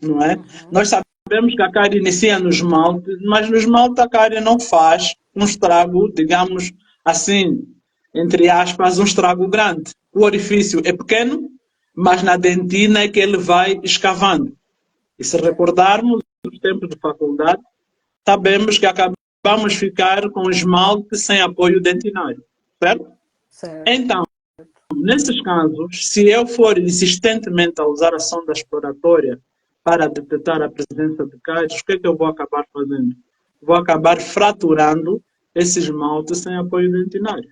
não é? Nós sabemos que a cárie inicia no esmalte, mas no esmalte a cárie não faz um estrago, digamos assim, entre aspas, um estrago grande. O orifício é pequeno, mas na dentina é que ele vai escavando. E se recordarmos dos tempos de faculdade, sabemos que acabamos de ficar com esmalte sem apoio dentinário, certo? Certo. Então, nesses casos, se eu for insistentemente a usar a sonda exploratória para detectar a presença de cáries, o que é que eu vou acabar fazendo? Vou acabar fraturando esse esmalte sem apoio dentinário.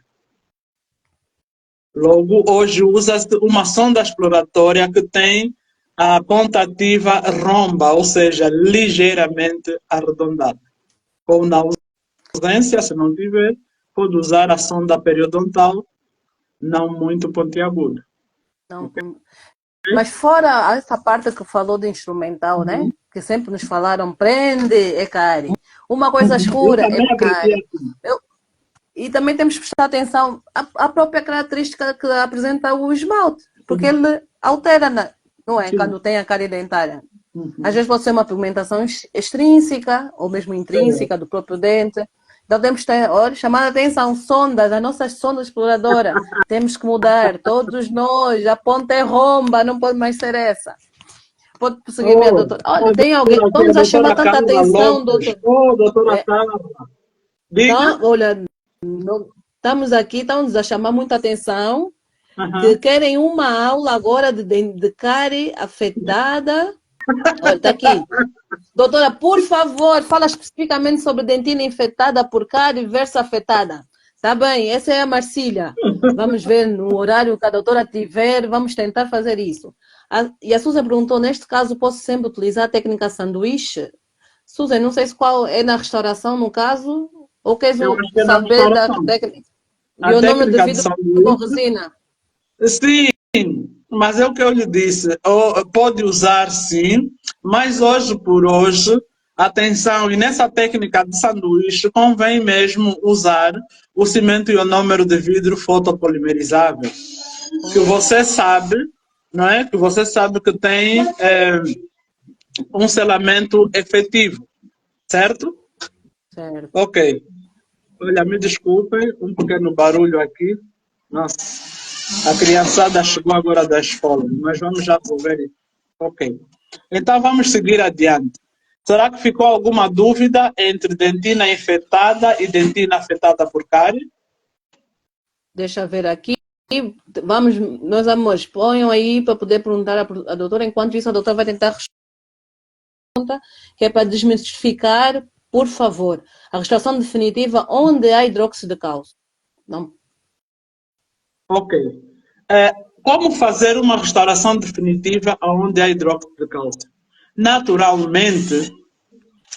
Logo, hoje usa-se uma sonda exploratória que tem a ponta ativa romba, ou seja, ligeiramente arredondada. Ou na ausência, se não tiver, pode usar a sonda periodontal, não muito pontiaguda. Não, Ok? mas fora essa parte que falou do instrumental, né? Que sempre nos falaram, prende, é cárie. Uma coisa Eu escura é também aprendi cárie. assim. E também temos que prestar atenção à própria característica que apresenta o esmalte, porque ele altera, não é? Sim. Quando tem a cárie dentária. Às vezes pode ser uma pigmentação extrínseca ou mesmo intrínseca do próprio dente. Então temos que ter, olha, chamar a atenção, sondas, as nossas sondas exploradoras. Temos que mudar, todos nós, a ponta é romba, não pode mais ser essa. Pode prosseguir, minha Oh, doutora. Olha, a tem alguém, doutora aqui, a estamos a chamar doutora tanta Carla atenção, Lopes. doutor. Oh, doutora É, Carla. então, Diga. olha, estamos aqui, estamos a chamar muita atenção, que Aham. querem uma aula agora de cárie afetada. Olha, está aqui. Doutora, por favor, fala especificamente sobre dentina infectada por cárie versus afetada. Tá bem, essa é a Marcília. Vamos ver no horário que a doutora tiver, vamos tentar fazer isso. E a Susan perguntou, neste caso, posso sempre utilizar a técnica sanduíche? Susan, não sei se qual é na restauração, no caso, ou queres Eu acho que é na saber da restauração. técnica? A Bionômero de técnica de vidro com sanduíche. resina. Sim, mas é o que eu lhe disse. Pode usar sim, mas hoje por hoje, atenção, e nessa técnica de sanduíche convém mesmo usar o cimento ionômero de vidro fotopolimerizável, que você sabe, não é? Que você sabe que tem um selamento efetivo, certo? Certo. Ok. Olha, me desculpem, um pequeno barulho aqui. Nossa, a criançada chegou agora da escola, mas vamos já resolver isso. Ok. Então vamos seguir adiante. Será que ficou alguma dúvida entre dentina infectada e dentina afetada por cárie? Deixa eu ver aqui. Vamos, meus amores, ponham aí para poder perguntar à doutora. Enquanto isso, a doutora vai tentar responder, que é para desmistificar, por favor, a restauração definitiva onde há hidróxido de cálcio. Não. Ok. É, como fazer uma restauração definitiva onde há hidróxido de cálcio? Naturalmente,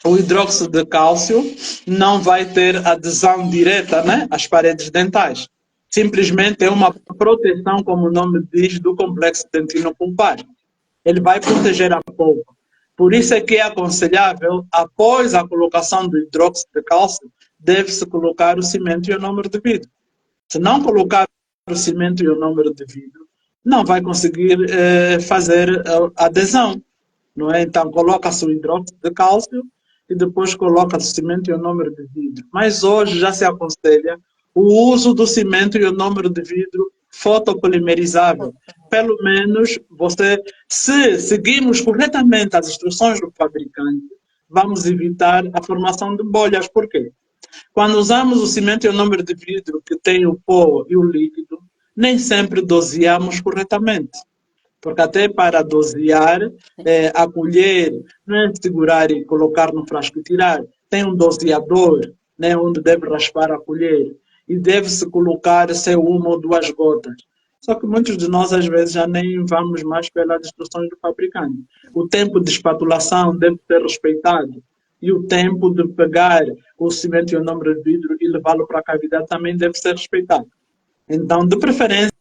o hidróxido de cálcio não vai ter adesão direta, né, às paredes dentais. Simplesmente é uma proteção, como o nome diz, do complexo dentino-pulpar. Ele vai proteger a polpa. Por isso é que é aconselhável, após a colocação do hidróxido de cálcio, deve-se colocar o cimento e o número de vidro. Se não colocar o cimento e o número de vidro, não vai conseguir fazer a adesão. Não é? Então, coloca-se o hidróxido de cálcio e depois coloca-se o cimento e o número de vidro. Mas hoje já se aconselha o uso do cimento e o número de vidro fotopolimerizável. Pelo menos você, se seguirmos corretamente as instruções do fabricante, vamos evitar a formação de bolhas. Por quê? Quando usamos o cimento e o número de vidro que tem o pó e o líquido, nem sempre doseamos corretamente. Porque até para dosear, a colher, não é segurar e colocar no frasco e tirar. Tem um doseador, né, onde deve raspar a colher. E deve-se colocar se uma ou duas gotas. Só que muitos de nós, às vezes, já nem vamos mais pelas instruções do fabricante. O tempo de espatulação deve ser respeitado. E o tempo de pegar o cimento e o número de vidro e levá-lo para a cavidade também deve ser respeitado. Então, de preferência,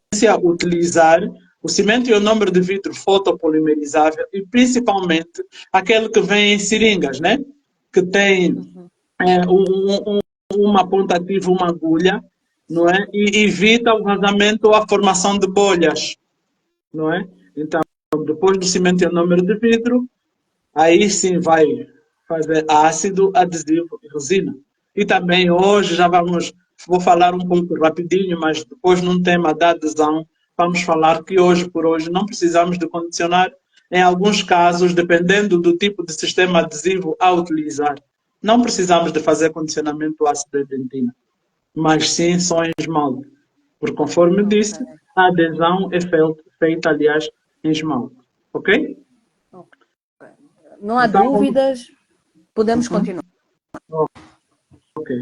utilizar O cimento ionômero de vidro fotopolimerizável e principalmente aquele que vem em seringas, né? Que tem uma ponta ativa, uma agulha, não é? E evita o vazamento ou a formação de bolhas, não é? Então, depois do cimento ionômero de vidro, aí sim vai fazer ácido, adesivo e resina. E também hoje vou falar um pouco rapidinho, mas depois num tema da adesão, vamos falar que hoje por hoje não precisamos de condicionar, em alguns casos, dependendo do tipo de sistema adesivo a utilizar. Não precisamos de fazer condicionamento ácido de dentina, mas sim só em esmalte. Porque conforme Ok. disse, a adesão é feita, aliás, em esmalte. Ok? Não há Então, dúvidas, podemos uhum, continuar. ok.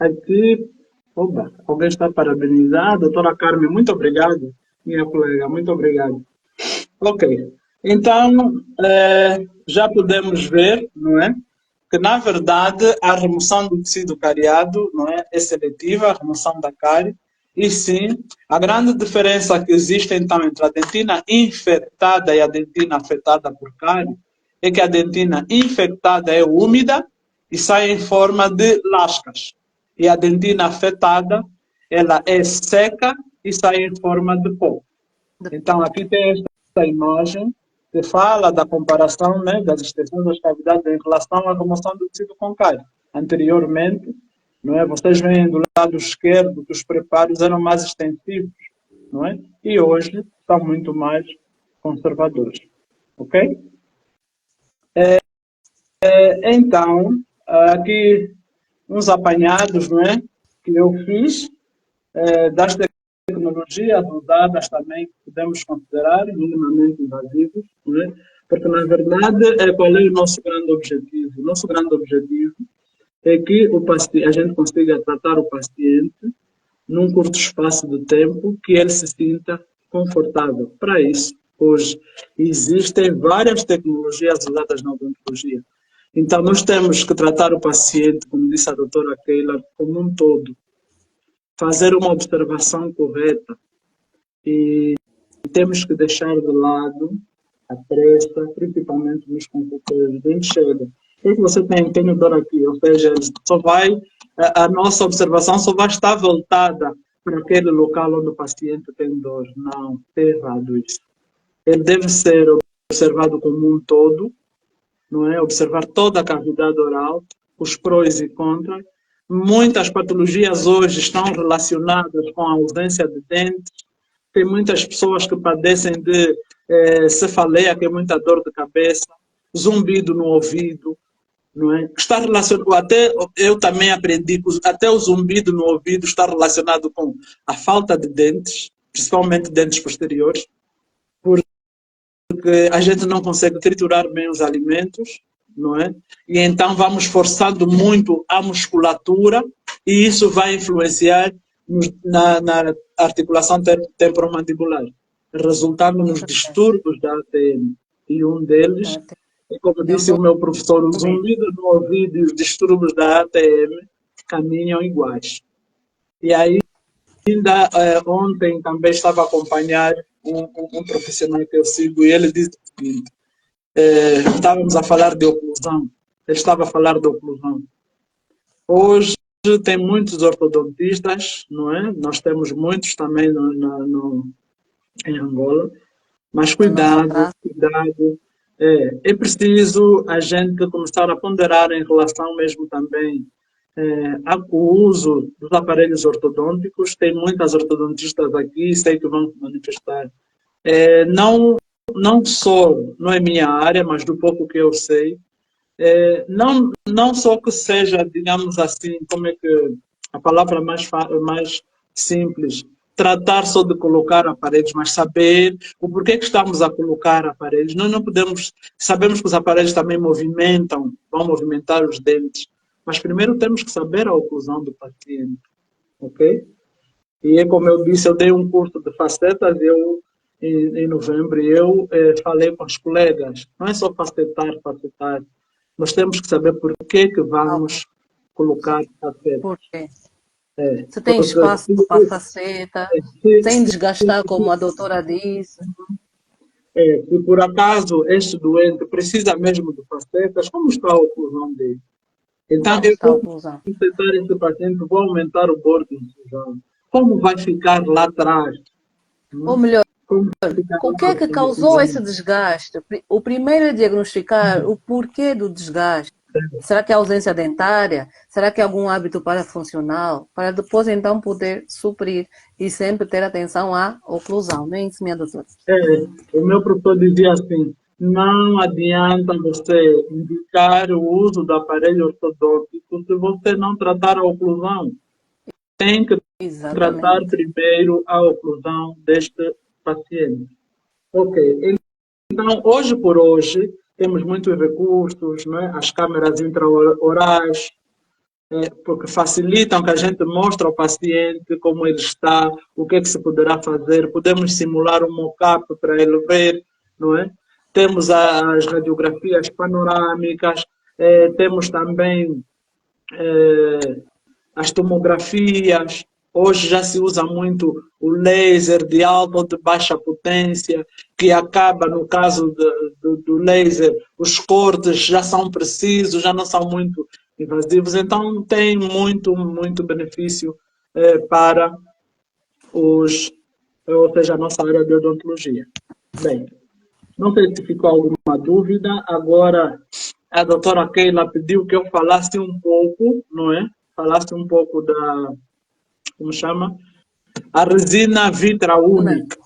Aqui, oba, alguém está parabenizado. Doutora Carmen, muito obrigado. Minha colega, muito obrigado. Ok. Então, já podemos ver, não é? Que, na verdade, a remoção do tecido cariado, não é seletiva, a remoção da cárie. E sim, a grande diferença que existe, então, entre a dentina infectada e a dentina afetada por cárie é que a dentina infectada é úmida e sai em forma de lascas. E a dentina afetada, ela é seca e sai em forma de pó. Então, aqui tem esta imagem que fala da comparação, né, das extensões das cavidades em relação à remoção do tecido com cárie. Anteriormente, não é, vocês veem do lado esquerdo que os preparos eram mais extensivos, não é? E hoje estão muito mais conservadores. Ok? Então, aqui uns apanhados, não é, que eu fiz das tecnologias usadas também que podemos considerar minimamente invasivos, né? Porque, na verdade, qual é o nosso grande objetivo? O nosso grande objetivo é que a gente consiga tratar o paciente num curto espaço de tempo que ele se sinta confortável. Para isso, hoje, existem várias tecnologias usadas na odontologia. Então, nós temos que tratar o paciente, como disse a doutora Keila, como um todo, fazer uma observação correta e temos que deixar de lado a pressa, principalmente nos consultores de enxerga. O que você tem dor aqui? Ou seja, a nossa observação só vai estar voltada para aquele local onde o paciente tem dor. Não, é errado isso. Ele deve ser observado como um todo, não é? Observar toda a cavidade oral, os prós e contras. Muitas patologias hoje estão relacionadas com a ausência de dentes. Tem muitas pessoas que padecem de cefaleia, que é muita dor de cabeça, zumbido no ouvido, não é? Está relacionado, até eu também aprendi que até o zumbido no ouvido está relacionado com a falta de dentes, principalmente dentes posteriores, porque a gente não consegue triturar bem os alimentos, não é? E então vamos forçando muito a musculatura e isso vai influenciar na articulação temporomandibular, resultando Com nos certeza. distúrbios da ATM. E um deles, como Eu disse o estou meu professor, o bem. zumbido no ouvido e os distúrbios da ATM caminham iguais. E aí, ainda ontem também estava a acompanhar um profissional que eu sigo e ele disse o seguinte, estávamos a falar de oclusão, ele estava a falar de oclusão. Hoje tem muitos ortodontistas, não é? Nós temos muitos também em Angola, mas Na nossa cuidado, praça. cuidado. É preciso a gente começar a ponderar em relação mesmo também ao uso dos aparelhos ortodônticos. Tem muitas ortodontistas aqui, sei que vão se manifestar. Não, não só, não é minha área, mas do pouco que eu sei, não só que seja, digamos assim, como é que a palavra mais simples, tratar só de colocar aparelhos, mas saber o porquê que estamos a colocar aparelhos. Nós não podemos, sabemos que os aparelhos também movimentam, vão movimentar os dentes, mas primeiro temos que saber a oclusão do paciente, ok? E é como eu disse, eu dei um curso de facetas, em novembro, e eu falei com os colegas, não é só facetar, nós temos que saber por que Algo. vamos colocar facetas. Por quê? Se tem Porque espaço para faceta, sem desgastar, como a doutora disse. se por acaso este doente precisa mesmo de facetas, como está a oclusão dele? Então, Como eu está a vou oclusão? tentar esse paciente, vou aumentar o bordo infusão. Como vai ficar lá atrás? Ou Né? melhor, Como vai ficar o que lá é que a causou oclusão? esse desgaste? O primeiro é diagnosticar o porquê do desgaste. Será que é ausência dentária? Será que é algum hábito parafuncional? Para depois então poder suprir e sempre ter atenção à oclusão, não é isso, minha doutora? O meu professor dizia assim, não adianta você indicar o uso do aparelho ortodôntico se você não tratar a oclusão. Tem que tratar Exatamente. primeiro a oclusão deste paciente. Ok, então hoje por hoje temos muitos recursos, né? As câmeras intraorais, porque facilitam que a gente mostre ao paciente como ele está, o que é que se poderá fazer, podemos simular um mock-up para ele ver, não é? Temos as radiografias panorâmicas, temos também as tomografias. Hoje já se usa muito o laser de alta ou de baixa potência, que acaba, no caso do laser, os cortes já são precisos, já não são muito invasivos. Então, tem muito, muito benefício para ou seja, a nossa área de odontologia. Bem, não sei se ficou alguma dúvida. Agora, a doutora Keila pediu que eu falasse um pouco, não é? Falasse um pouco da, como chama? A resina Vitra Única.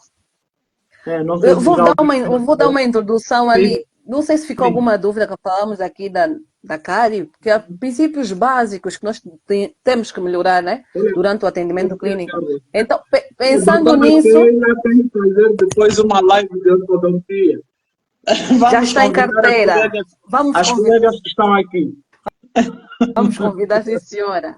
Não sei Eu se vou já dar ouviu uma falar. introdução Sim, ali. Não sei se ficou sim. alguma dúvida que falamos aqui da cárie, porque há princípios básicos que nós temos que melhorar, né? Olha, Durante o atendimento clínico. Então, a pensando doutora nisso, Keila tem que fazer depois uma live de ortodontia. já Vamos está em convidar carteira. Vamos as convidar, colegas que estão aqui. vamos convidar, sim, senhora.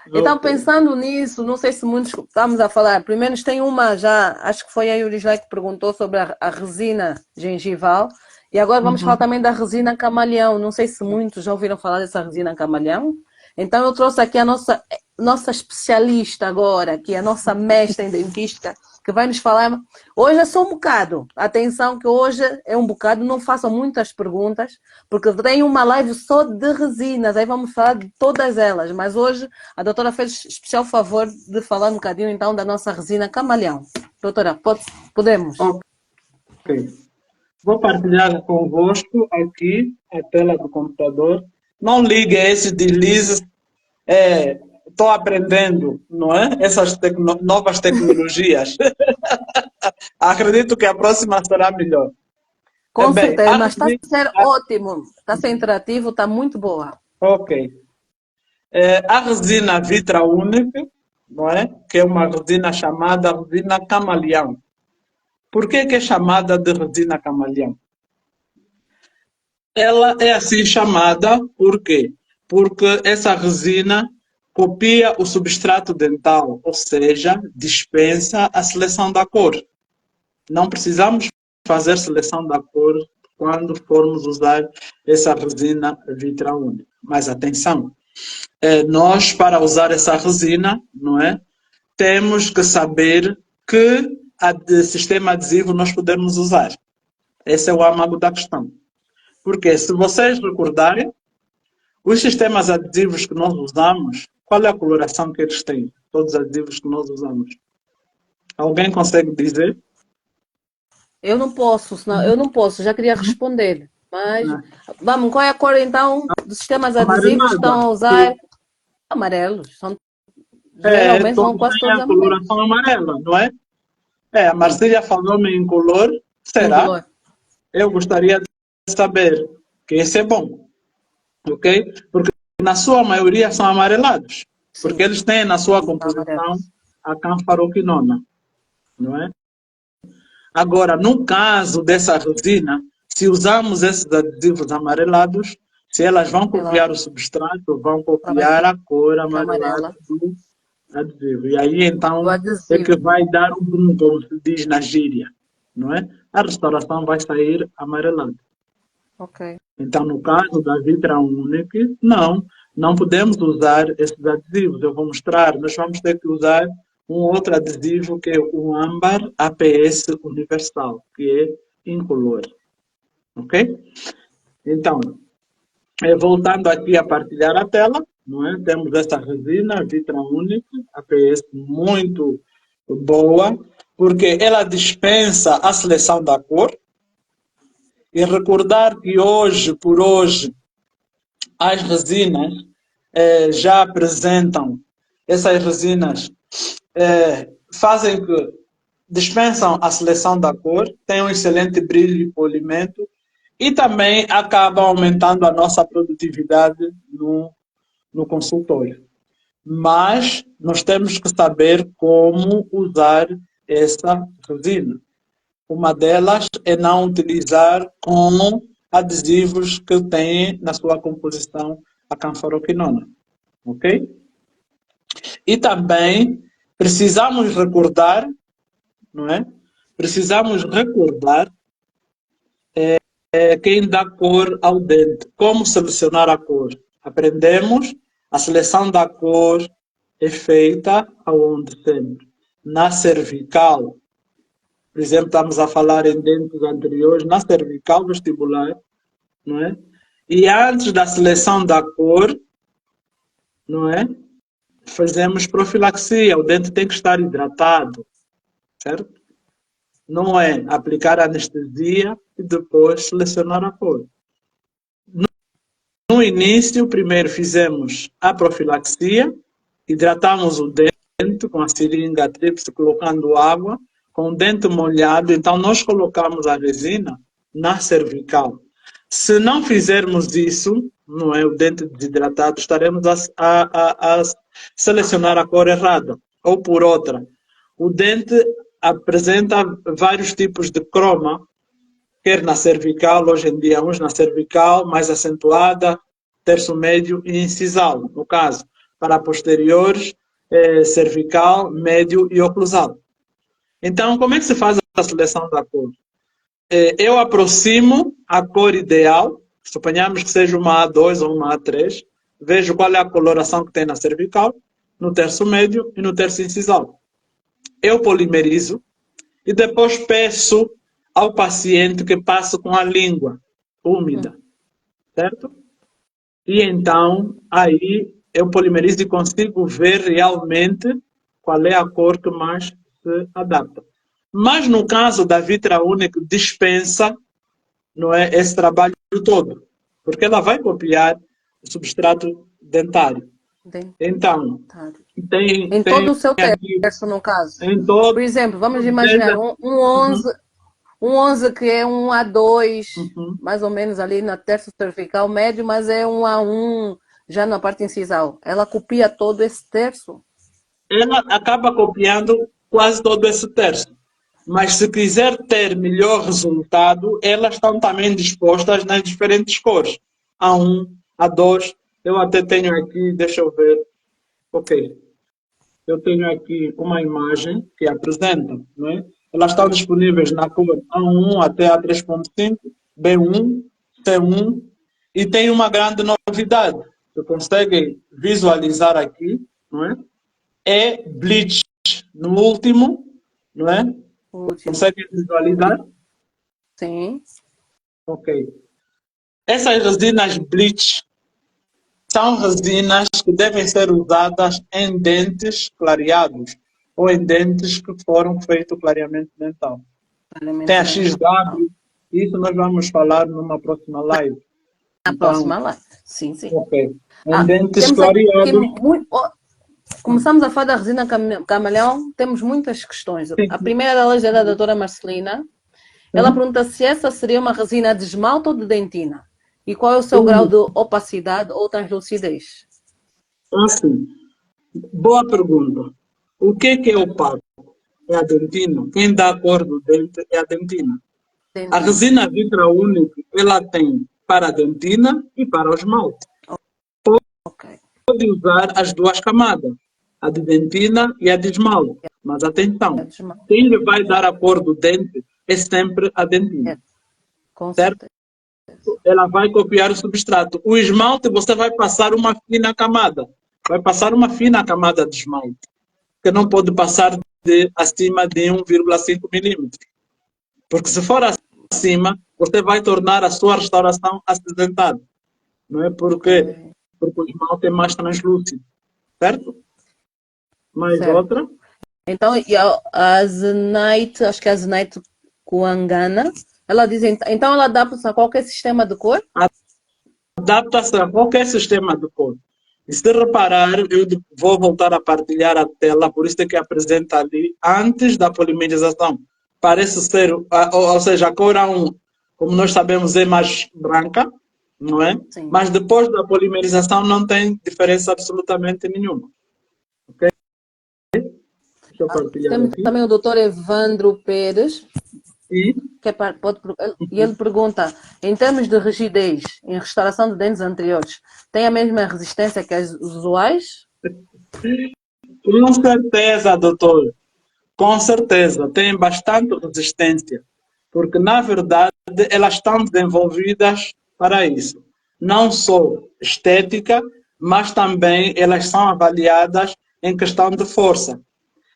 Então, Ok. pensando nisso, não sei se muitos estamos a falar. Primeiro, tem uma já, acho que foi a Yurisley que perguntou sobre a resina gengival. E agora vamos falar Uhum. também da resina camaleão. Não sei se muitos já ouviram falar dessa resina camaleão. Então, eu trouxe aqui a nossa especialista agora, que é a nossa mestra em dentística, que vai nos falar. Hoje é só um bocado. Atenção, que hoje é um bocado. Não façam muitas perguntas, porque tem uma live só de resinas. Aí vamos falar de todas elas. Mas hoje a doutora fez especial favor de falar um bocadinho então da nossa resina camaleão. Doutora, podemos? Ok. Vou partilhar convosco aqui a tela do computador. Não ligue a esse deslize. Estou aprendendo, não é? Essas novas tecnologias. Acredito que a próxima será melhor. Com Bem, certeza, mas está a ser ótimo. Está a ser interativo, está muito boa. ok. A resina Vitra Única, não é? Que é uma resina chamada resina camaleão. Por que é chamada de resina camaleão? Ela é assim chamada por quê? Porque essa resina copia o substrato dental, ou seja, dispensa a seleção da cor. Não precisamos fazer seleção da cor quando formos usar essa resina Vitra Única. Mas atenção, nós para usar essa resina, não é? Temos que saber que sistema adesivo nós podemos usar. Esse é o âmago da questão. Porque se vocês recordarem, os sistemas adesivos que nós usamos, qual é a coloração que eles têm? Todos os adesivos que nós usamos. Alguém consegue dizer? Eu não posso, senão, eu não posso, já queria responder. Mas Né? vamos, qual é a cor então dos sistemas adesivos que Amarelada. estão a usar? Amarelos. Geralmente são Todos quase têm todos a amarelos. coloração amarela, não é? A Sim, Marcília falou-me em color. em Será? color. Eu gostaria de saber que esse é bom, ok? Porque na sua maioria são amarelados, porque Sim, eles têm na sua são composição amarelos. a canfaroquinona, não é? Agora, no caso dessa resina, se usarmos esses adesivos amarelados, se elas vão Ela, copiar o substrato, vão ela vai copiar a cor ficar amarelada amarela. do adesivo. E aí, Do então, é que adesivo. vai dar um boom, como se diz na gíria, não é? A restauração vai sair amarelada. Ok. Então, no caso da Vitra Unique, não podemos usar esses adesivos. Eu vou mostrar, nós vamos ter que usar um outro adesivo que é o âmbar APS Universal, que é incolor. Ok? Então, voltando aqui a partilhar a tela, não é? Temos esta resina Vitra Unique, APS muito boa, porque ela dispensa a seleção da cor. E recordar que hoje, por hoje, as resinas já apresentam, essas resinas fazem que dispensam a seleção da cor, têm um excelente brilho e polimento e também acabam aumentando a nossa produtividade no consultório. Mas nós temos que saber como usar essa resina. Uma delas é não utilizar com adesivos que têm na sua composição a canforoquinona. Ok? E também precisamos recordar, não é? Precisamos recordar quem dá cor ao dente. Como selecionar a cor? Aprendemos, a seleção da cor é feita aonde sempre? Na cervical. Por exemplo, estamos a falar em dentes anteriores, na cervical vestibular, não é? E antes da seleção da cor, não é? Fazemos profilaxia, o dente tem que estar hidratado, certo? Não é aplicar anestesia e depois selecionar a cor. No início, primeiro fizemos a profilaxia, hidratamos o dente com a seringa tríplice, colocando água, com o dente molhado, então nós colocamos a resina na cervical. Se não fizermos isso, não é o dente desidratado, estaremos a selecionar a cor errada. Ou por outra, o dente apresenta vários tipos de croma, quer na cervical, hoje em dia, uns na cervical mais acentuada, terço médio e incisal, no caso, para posteriores, cervical, médio e oclusal. Então, como é que se faz a seleção da cor? Eu aproximo a cor ideal, suponhamos que seja uma A2 ou uma A3, vejo qual é a coloração que tem na cervical, no terço médio e no terço incisal. Eu polimerizo e depois peço ao paciente que passe com a língua úmida, certo? E então, aí eu polimerizo e consigo ver realmente qual é a cor que mais se adapta. Mas no caso da Vitra Unique, dispensa, não é, esse trabalho todo, porque ela vai copiar o substrato dentário. Então, Em todo o seu aqui, terço, no caso. em todo, Por exemplo, vamos imaginar um 11 que é um A2, mais ou menos ali na terço cervical médio, mas é um A1 já na parte incisal. Ela copia todo esse terço? Ela acaba copiando quase todo esse terço. Mas se quiser ter melhor resultado, elas estão também dispostas nas diferentes cores. A1, A2, eu até tenho aqui, deixa eu ver. Ok. Eu tenho aqui uma imagem que apresenta, não é? Elas estão disponíveis na cor A1 até A3.5, B1, C1, e tem uma grande novidade. Você consegue visualizar aqui, não é? É bleach no último, não é? O último. Consegue visualizar? Sim. Ok. Essas resinas bleach são resinas que devem ser usadas em dentes clareados ou em dentes que foram feitos clareamento dental. Tem a XW, isso nós vamos falar numa próxima live. Na próxima live, sim, sim. Ok. Em dentes temos aqui clareados. começamos a falar da resina camaleão, temos muitas questões. A primeira delas é da doutora Marcelina. Ela pergunta se essa seria uma resina de esmalte ou de dentina. E qual é o seu grau de opacidade ou translucidez? Assim, boa pergunta. O que é opaco? É a dentina. Quem dá a cor do dente é a dentina. A resina Vitra Unique, ela tem para a dentina e para o esmalte. Pode usar as duas camadas, a de dentina e a de esmalte. Mas atenção, quem lhe vai dar a cor do dente é sempre a dentina. Com certo? ela vai copiar o substrato. O esmalte, você vai passar uma fina camada. Vai passar uma fina camada de esmalte, que não pode passar acima de 1,5 milímetros. Porque se for acima, você vai tornar a sua restauração acidentada. Não é? Porque o esmalte é mais translúcido. Certo? Mais Certo. outra. Então, e a Zenaite, acho que é a Zenaite Kuangana, ela diz, então ela adapta-se a qualquer sistema de cor? Adapta-se a qualquer sistema de cor. E se reparar, eu vou voltar a partilhar a tela, por isso é que apresenta ali, antes da polimerização. Parece ser, ou seja, a cor A1, como nós sabemos, é mais branca, não é? Sim. Mas depois da polimerização não tem diferença absolutamente nenhuma. Ok? Deixa eu partilhar Temos aqui. também o doutor Evandro Pérez, E que e ele pergunta, em termos de rigidez, em restauração de dentes anteriores, tem a mesma resistência que as usuais? com certeza, doutor. Com certeza, têm bastante resistência, porque na verdade elas estão desenvolvidas para isso. Não só estética, mas também elas são avaliadas em questão de força.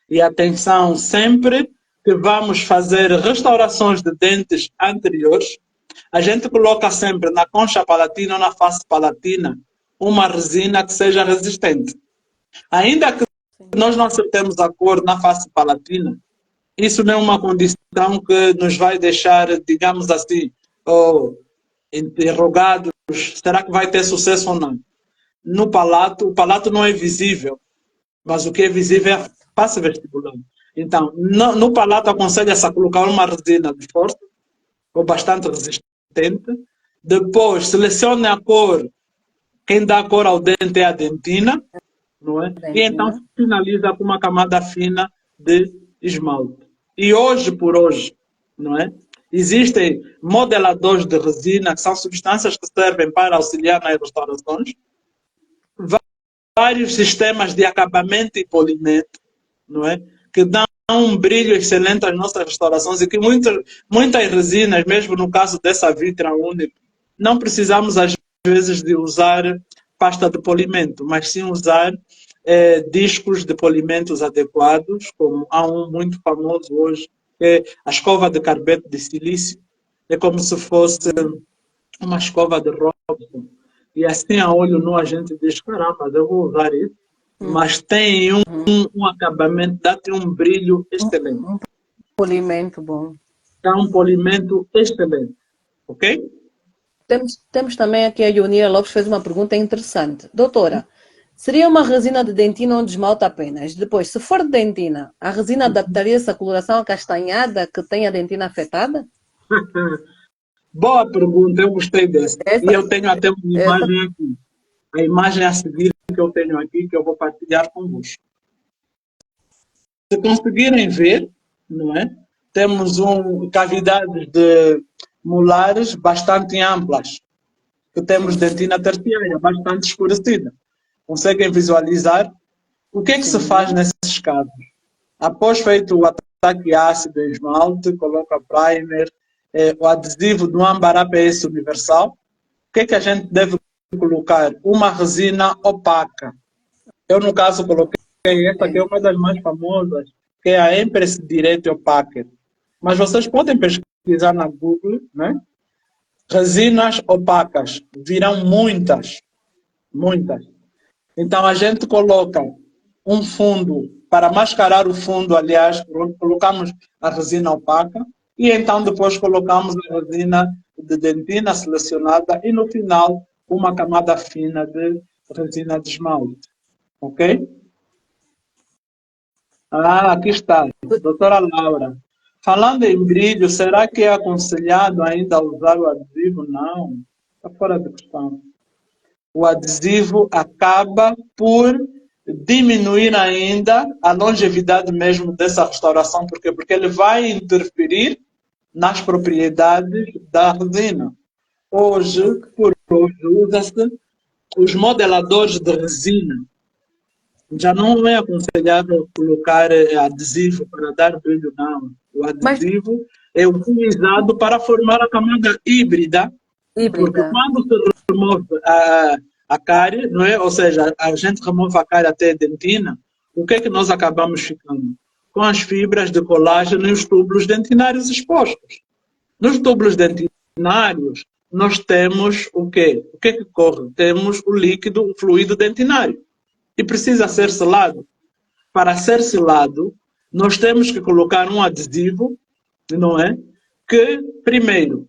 E atenção, sempre que vamos fazer restaurações de dentes anteriores, a gente coloca sempre na concha palatina ou na face palatina uma resina que seja resistente. Ainda que nós não acertemos a cor na face palatina, isso não é uma condição que nos vai deixar, digamos assim, oh, interrogados, será que vai ter sucesso ou não? No palato, o palato não é visível, mas o que é visível é a Exato. face vestibular. Então, no palato aconselha-se a colocar uma resina de força, ou bastante resistente. Depois, selecione a cor, quem dá a cor ao dente é a dentina, não é? E então Dentina. finaliza com uma camada fina de esmalte. E hoje por hoje, não é? Existem modeladores de resina, que são substâncias que servem para auxiliar nas restaurações, vários sistemas de acabamento e polimento, não é? Que dão um brilho excelente às nossas restaurações e que muitas resinas, mesmo no caso dessa Vitra única, não precisamos às vezes de usar pasta de polimento, mas sim usar discos de polimentos adequados, como há um muito famoso hoje, que é a escova de carbeto de silício. É como se fosse uma escova de Robson. E assim a olho nu a gente diz, caramba, eu vou usar isso. Mas tem um acabamento, dá-te um brilho excelente. Um polimento bom. Dá um polimento excelente. Ok? Temos também aqui a Ionira Lopes fez uma pergunta interessante. Doutora, seria uma resina de dentina onde esmalta apenas? Depois, se for de dentina, a resina adaptaria-se à coloração acastanhada que tem a dentina afetada? Boa pergunta, eu gostei dessa. E Essa, eu tenho até uma essa, imagem aqui. A imagem a seguir que eu tenho aqui, que eu vou partilhar convosco. Se conseguirem ver, não é? Temos cavidades de molares bastante amplas, que temos dentina terciária bastante escurecida. Conseguem visualizar? O que é que se faz sim. nesses casos? Após feito o ataque ácido em esmalte, coloca primer, o adesivo do âmbar APS universal. O que é que a gente deve colocar? Uma resina opaca. Eu, no caso, coloquei essa que é uma das mais famosas, que é a Empress Direct Opaque. Mas vocês podem pesquisar na Google, né? Resinas opacas. Virão muitas, muitas. Então a gente coloca um fundo, para mascarar o fundo, aliás, colocamos a resina opaca e então depois colocamos a resina de dentina selecionada e no final uma camada fina de resina de esmalte. Ok? Ah, aqui está, doutora Laura. Falando em brilho, será que é aconselhado ainda usar o adesivo? Não, está fora de questão. O adesivo acaba por diminuir ainda a longevidade mesmo dessa restauração. Por quê? Porque ele vai interferir nas propriedades da resina. Hoje, por hoje, usa-se os modeladores de resina. Já não é aconselhável colocar adesivo para dar brilho, não. O Mas, adesivo é utilizado para formar a camada híbrida Porque Híbrida. quando se remove a cárie, não é? Ou seja, a gente remove a cárie até a dentina, o que é que nós acabamos ficando? Com as fibras de colágeno e os túbulos dentinários expostos. Nos túbulos dentinários, nós temos o quê? O que é que corre? Temos o líquido, o fluido dentinário. E precisa ser selado. Para ser selado, nós temos que colocar um adesivo, não é? Que, primeiro,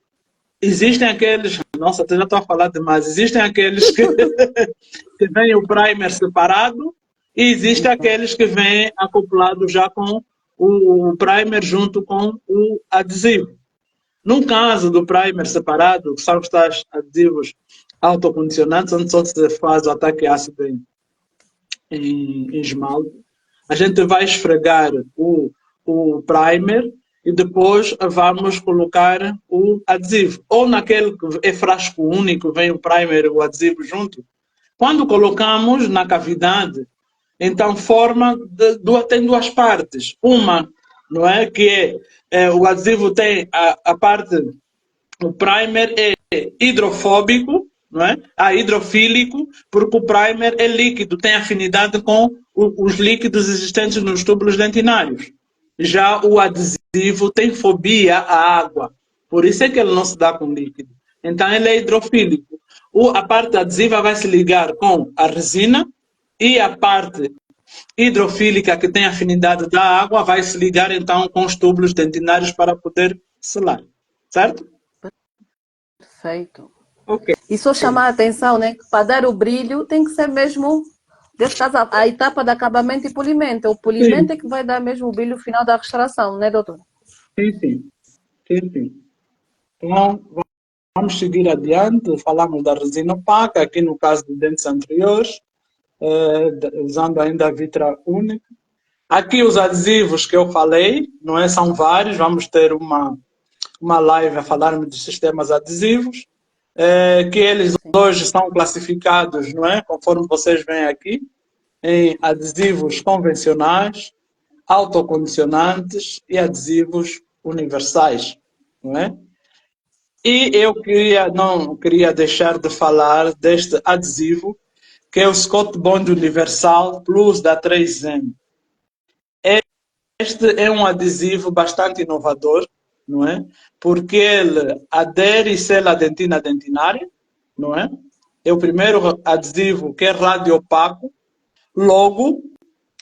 existem aqueles. Nossa, eu já estou a falar demais. Existem aqueles que, que vêm o primer separado e existem aqueles que vêm acoplados já com o primer junto com o adesivo. No caso do primer separado, que são os tais adesivos autocondicionantes, onde só se faz o ataque ácido em esmalte, a gente vai esfregar o primer e depois vamos colocar o adesivo. Ou naquele que é frasco único, vem o primer e o adesivo junto. Quando colocamos na cavidade, então tem duas partes. Uma, não é, que o adesivo tem a parte, o primer é hidrofóbico, não é? Hidrofílico, porque o primer é líquido, tem afinidade com os líquidos existentes nos túbulos dentinários. Já o adesivo tem fobia à água, por isso é que ele não se dá com líquido. Então ele é hidrofílico. A parte adesiva vai se ligar com a resina e a parte hidrofílica que tem afinidade da água vai se ligar então com os túbulos dentinários para poder selar. Certo? Perfeito. Ok. E só chamar a atenção, né? Que para dar o brilho tem que ser mesmo, nesse caso, a etapa de acabamento e polimento. O polimento é Sim, que vai dar mesmo o brilho final da restauração, né, doutor? sim, sim. Sim, sim. Então, vamos seguir adiante. Falamos da resina opaca, aqui no caso de dentes anteriores, usando ainda a vitra única. Aqui os adesivos que eu falei, não é? São vários. Vamos ter uma live a falarmos de sistemas adesivos, que eles Sim. hoje são classificados, não é? Conforme vocês veem aqui, em adesivos convencionais, autocondicionantes e adesivos universais, não é? E eu não queria deixar de falar deste adesivo, que é o Scott Bond Universal Plus da 3M. Este é um adesivo bastante inovador, não é? Porque ele adere e sela a dentina dentinária, não é? É o primeiro adesivo que é radiopaco. Logo,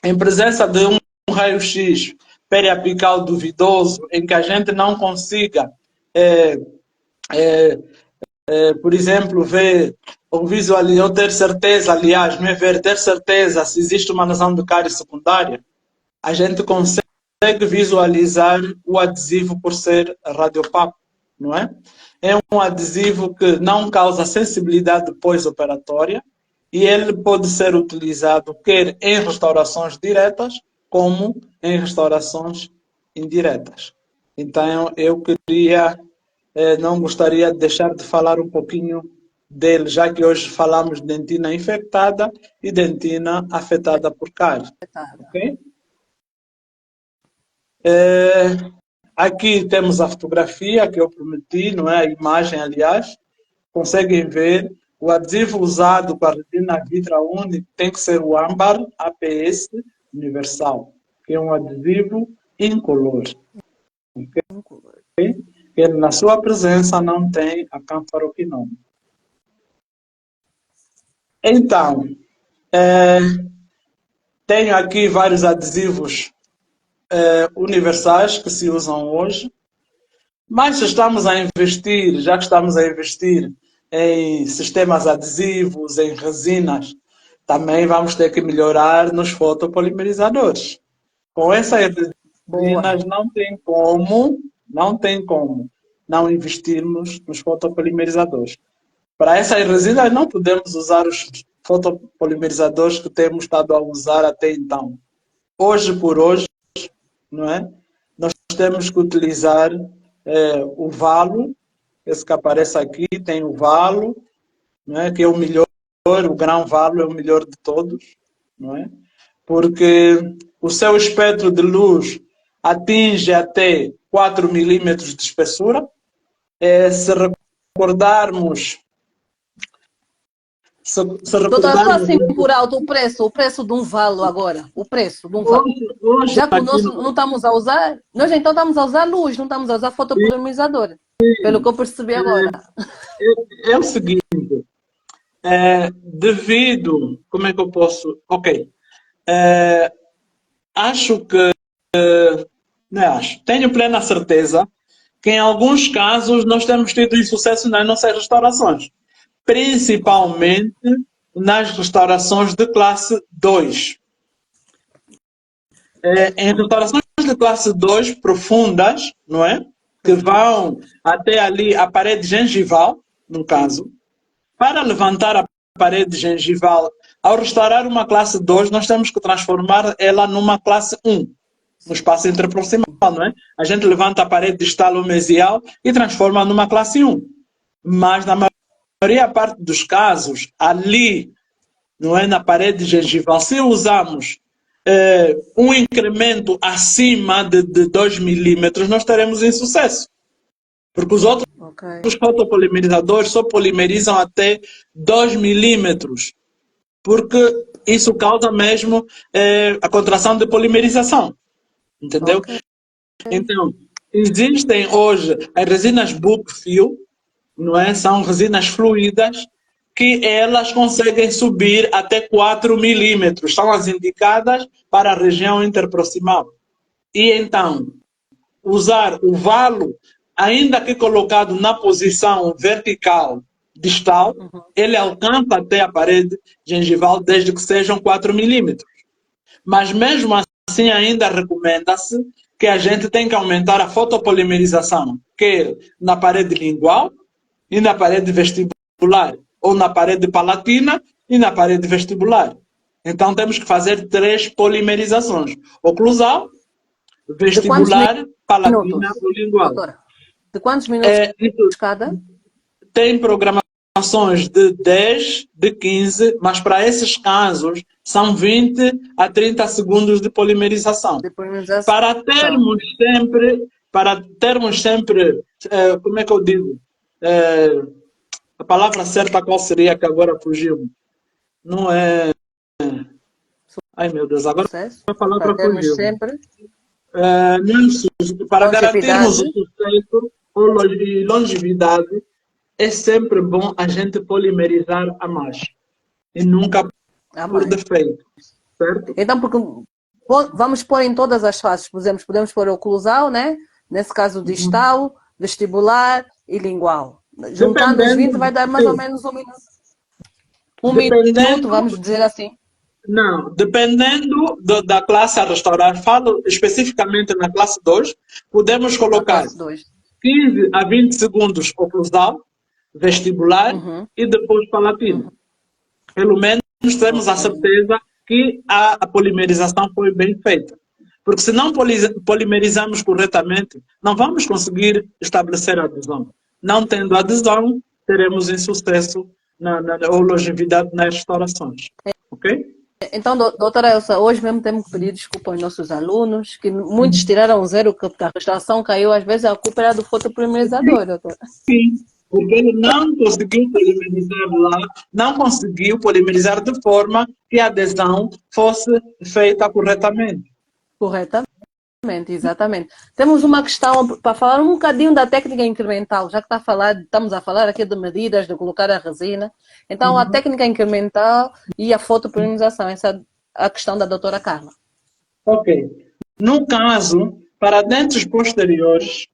em presença de um raio-x periapical duvidoso, em que a gente não consiga, é, é, por exemplo, ver ou visualizar, ou ter certeza, aliás, não é ver, ter certeza se existe uma lesão de cárie secundária, a gente consegue visualizar o adesivo por ser radiopaco, não é? É um adesivo que não causa sensibilidade pós-operatória e ele pode ser utilizado quer em restaurações diretas como em restaurações indiretas. Então eu não gostaria de deixar de falar um pouquinho dele, já que hoje falamos de dentina infectada e dentina afetada por cárie. Ok? Aqui temos a fotografia que eu prometi, não é? A imagem, aliás. Conseguem ver o adesivo usado para a resina Vitra Uni tem que ser o âmbar APS Universal, que é um adesivo incolor. Okay? Ele, na sua presença, não tem a canfaroquinona. Então, tenho aqui vários adesivos universais que se usam hoje. Mas já que estamos a investir em sistemas adesivos, em resinas, também vamos ter que melhorar nos fotopolimerizadores. Com essas Boa. resinas não tem como não investirmos nos fotopolimerizadores. Para essas resinas não podemos usar os fotopolimerizadores que temos estado a usar até então. Hoje por hoje, não é? Nós temos que utilizar o valo, esse que aparece aqui tem o valo, não é? Que é o melhor, o grão valo é o melhor de todos, não é? Porque o seu espectro de luz atinge até 4 milímetros de espessura, se recordarmos, se Doutora, só recordarmos assim por alto o preço de um valo agora, o preço de um valo. hoje Já que o aqui nosso não estamos a usar, nós então estamos a usar luz, não estamos a usar fotopolimizador, pelo que eu percebi agora. é o seguinte, devido, como é que eu posso, ok, acho que, não é acho, tenho plena certeza que em alguns casos nós temos tido sucesso nas nossas restaurações, principalmente nas restaurações de classe 2. Em restaurações de classe 2 profundas, não é? Que vão até ali a parede gengival, no caso, para levantar a parede gengival, ao restaurar uma classe 2, nós temos que transformar ela numa classe 1, no espaço interproximal, não é? A gente levanta a parede distal ou mesial e transforma numa classe 1. Mas na maioria parte dos casos, ali, não é, na parede gengival, se usamos um incremento acima de 2 milímetros, nós teremos insucesso. Porque os outros fotopolimerizadores só polimerizam até 2 milímetros, porque isso causa mesmo a contração de polimerização. Entendeu? Ok. Então, existem hoje as resinas book fill, não é? São resinas fluídas que elas conseguem subir até 4 milímetros. São as indicadas para a região interproximal. E então, usar o valo, ainda que colocado na posição vertical distal, ele alcança até a parede gengival desde que sejam 4 milímetros. Mas mesmo assim ainda recomenda-se que a gente tem que aumentar a fotopolimerização, quer na parede lingual e na parede vestibular, ou na parede palatina e na parede vestibular. Então temos que fazer 3 polimerizações: oclusal, De quantos vestibular, palatina minutos, ou lingual. doutora? De quantos minutos Isso cada? tem programações de 10, de 15, mas para esses casos são 20 a 30 segundos de polimerização. De polinização. Para termos sempre, como é que eu digo? A palavra certa qual seria que agora fugiu? Não é. Ai meu Deus, agora Sucesso. a palavra Para termos fugiu. sempre Para garantirmos o longevidade. sucesso e longevidade, é sempre bom a gente polimerizar a mais e nunca A por mais. defeito, certo? Então, porque vamos pôr em todas as fases, por exemplo, podemos pôr oclusal, né? Nesse caso, distal, vestibular e lingual. Juntando os 20 vai dar mais ou Sim, menos um minuto. Um minuto, dependendo, vamos dizer assim. não, dependendo da classe a restaurar, falo especificamente na classe 2, podemos Na colocar classe 2. 15 a 20 segundos oclusal, vestibular e depois palatina. Pelo menos temos a Ok. certeza que a polimerização foi bem feita. Porque se não polimerizamos corretamente, não vamos conseguir estabelecer a adesão. Não tendo adesão, teremos insucesso ou longevidade nas restaurações. Ok? Então, doutora Elsa, hoje mesmo temos que pedir desculpa aos nossos alunos, que muitos tiraram zero, porque a restauração caiu, às vezes a culpa era do fotopolimerizador, doutora. Sim, porque ele não conseguiu polimerizar lá, não conseguiu polimerizar de forma que a adesão fosse feita corretamente. Corretamente, exatamente. Temos uma questão para falar um bocadinho da técnica incremental, já que estamos a falar aqui de medidas, de colocar a resina. Então, a técnica incremental e a fotopolimização, essa é a questão da doutora Carla. Ok. No caso, para dentes posteriores,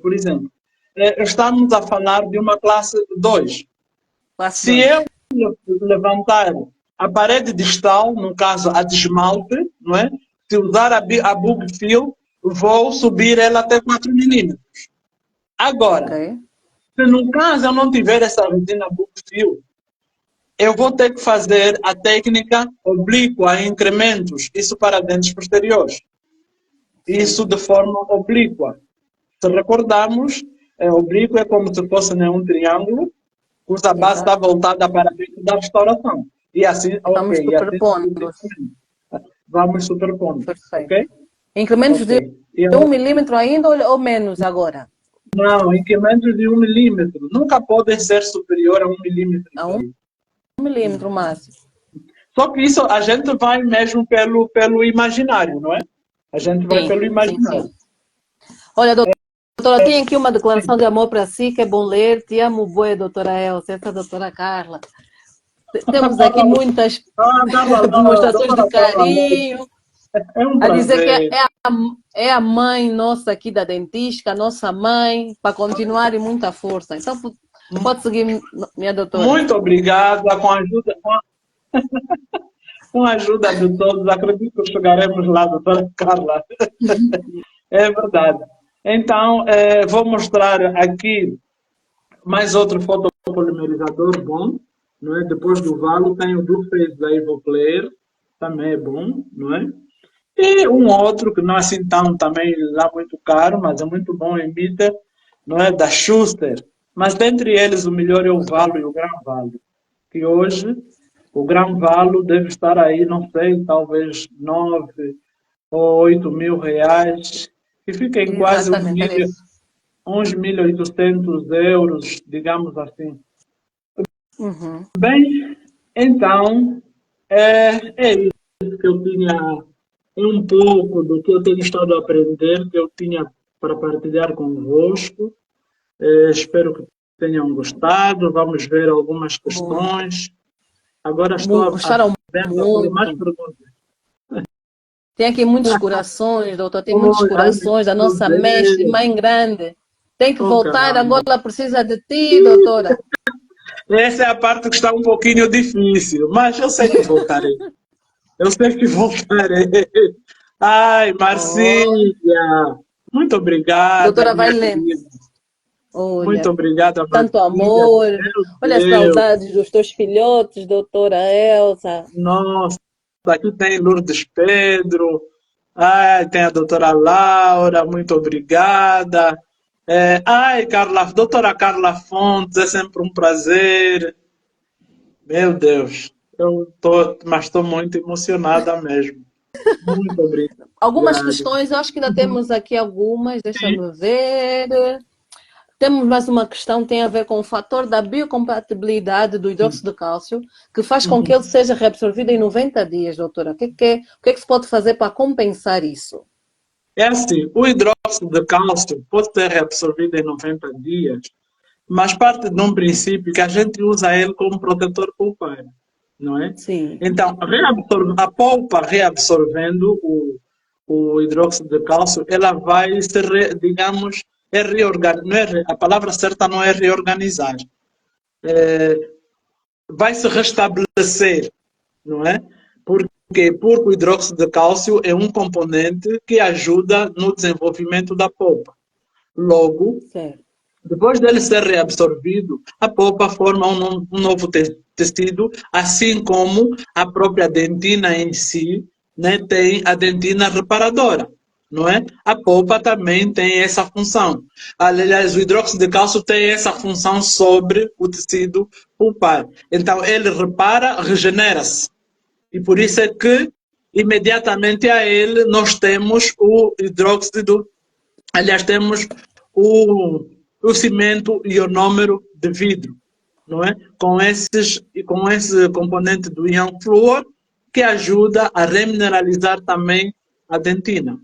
por exemplo, estamos a falar de uma classe 2. Classe Se 2. eu levantar a parede distal, no caso a de esmalte, não é? Se usar a bug fill, vou subir ela até 4 milímetros. Agora, Ok. se no caso eu não tiver essa resina bug fill, eu vou ter que fazer a técnica oblíqua em incrementos, isso para dentes posteriores. Isso de forma oblíqua. Se recordarmos, oblíquo é como se fosse um triângulo, cuja base está Exato. voltada para dentro da restauração. E assim, Vamos ok, e assim superpondo. vamos superpondo, Perfeito. ok? Incrementos de Ok. E 1 milímetro ainda ou menos agora? Não, equipamentos de 1 milímetro. Nunca podem ser superior a 1 milímetro e A um meio. milímetro máximo. Só que isso a gente vai mesmo pelo imaginário, não é? A gente vai Sim, pelo sim, imaginário. sim. Olha, doutora, tem aqui uma declaração de amor para si, que é bom ler. Te amo, boa, doutora Elsa, essa doutora Carla. Temos aqui muitas Ah, Carla Laura, demonstrações de doutora Carla Laura, carinho, é um a dizer que prazer. é a mãe nossa aqui da dentística, a nossa mãe, para continuar e muita força. Então, pode seguir, minha doutora. Muito obrigada, com a ajuda de todos, acredito que chegaremos lá, doutora Carla. É verdade. Então, vou mostrar aqui mais outro fotopolimerizador bom, não é? Depois do Valo tem o Blueface da Ivoclear, também é bom, não é? E um outro que não é assim tão também lá muito caro, mas é muito bom, imita, não é? Da Schuster. Mas dentre eles o melhor é o Valo e o Gran Valo, que hoje o Gran Valo deve estar aí, não sei, talvez 9 ou 8 mil reais, e fica em quase Exatamente, era isso. uns 1.800 euros, digamos assim. Uhum. Bem, então, é isso que eu tinha, é um pouco do que eu tenho estado a aprender, que eu tinha para partilhar convosco. Espero que tenham gostado. Vamos ver algumas Muito. questões. Agora estou Gostaram aberto para mais muito. perguntas. Tem aqui muitos corações, doutor, tem muitos Oi, ai, corações da meu nossa mestre, Deus. mãe grande. Tem que Oh, voltar, caramba. agora ela precisa de ti, doutora. Essa é a parte que está um pouquinho difícil, mas eu sei que voltarei. Eu sei que voltarei. Ai, Oh, Marcília, muito obrigada, doutora minha Vailene, querida. Muito olha, obrigada, tanto Marcília. amor. Meu Olha as Deus. saudades dos teus filhotes, doutora Elsa. Nossa, aqui tem Lourdes Pedro. Ai, tem a doutora Laura, muito obrigada. Ai, doutora Carla Fontes, é sempre um prazer. Meu Deus, mas estou muito emocionada mesmo. Muito Algumas obrigada. questões, eu acho que ainda temos aqui algumas, Sim. deixa-me ver. Temos mais uma questão, tem a ver com o fator da biocompatibilidade do hidróxido de cálcio, que faz com que ele seja reabsorvido em 90 dias, doutora. O que é que se pode fazer para compensar isso? É assim, o hidróxido de cálcio pode ser reabsorvido em 90 dias, mas parte de um princípio que a gente usa ele como protetor pulpar, não é? Sim, Então, a polpa reabsorvendo o hidróxido de cálcio, ela vai se, digamos, a palavra certa não é reorganizar, vai se restabelecer, não é? Porque o hidróxido de cálcio é um componente que ajuda no desenvolvimento da polpa. Logo, certo. depois dele ser reabsorvido, a polpa forma um novo tecido, assim como a própria dentina em si, né, tem a dentina reparadora, não é? A polpa também tem essa função. Aliás, o hidróxido de cálcio tem essa função sobre o tecido pulpar. Então, ele repara, regenera-se. E por isso é que, imediatamente a ele, nós temos o hidróxido. Aliás, temos o, o cimento ionômero de vidro, não é? Com esse componente do íon flúor, que ajuda a remineralizar também a dentina.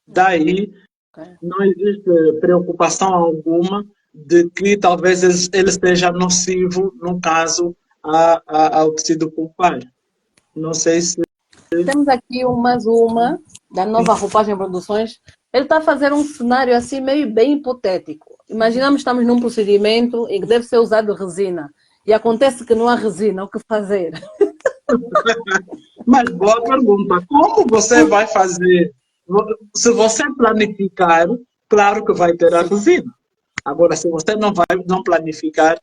Daí, Ok. não existe preocupação alguma de que talvez ele seja nocivo, no caso, ao tecido pulpar. Não sei se. Temos aqui mais uma da nova roupagem produções. Ele está a fazer um cenário assim meio bem hipotético. Imaginamos que estamos num procedimento em que deve ser usado resina. E acontece que não há resina, o que fazer? Mas boa pergunta. Como você vai fazer? Se você planificar, claro que vai ter a Sim. resina. Agora, se você não planificar,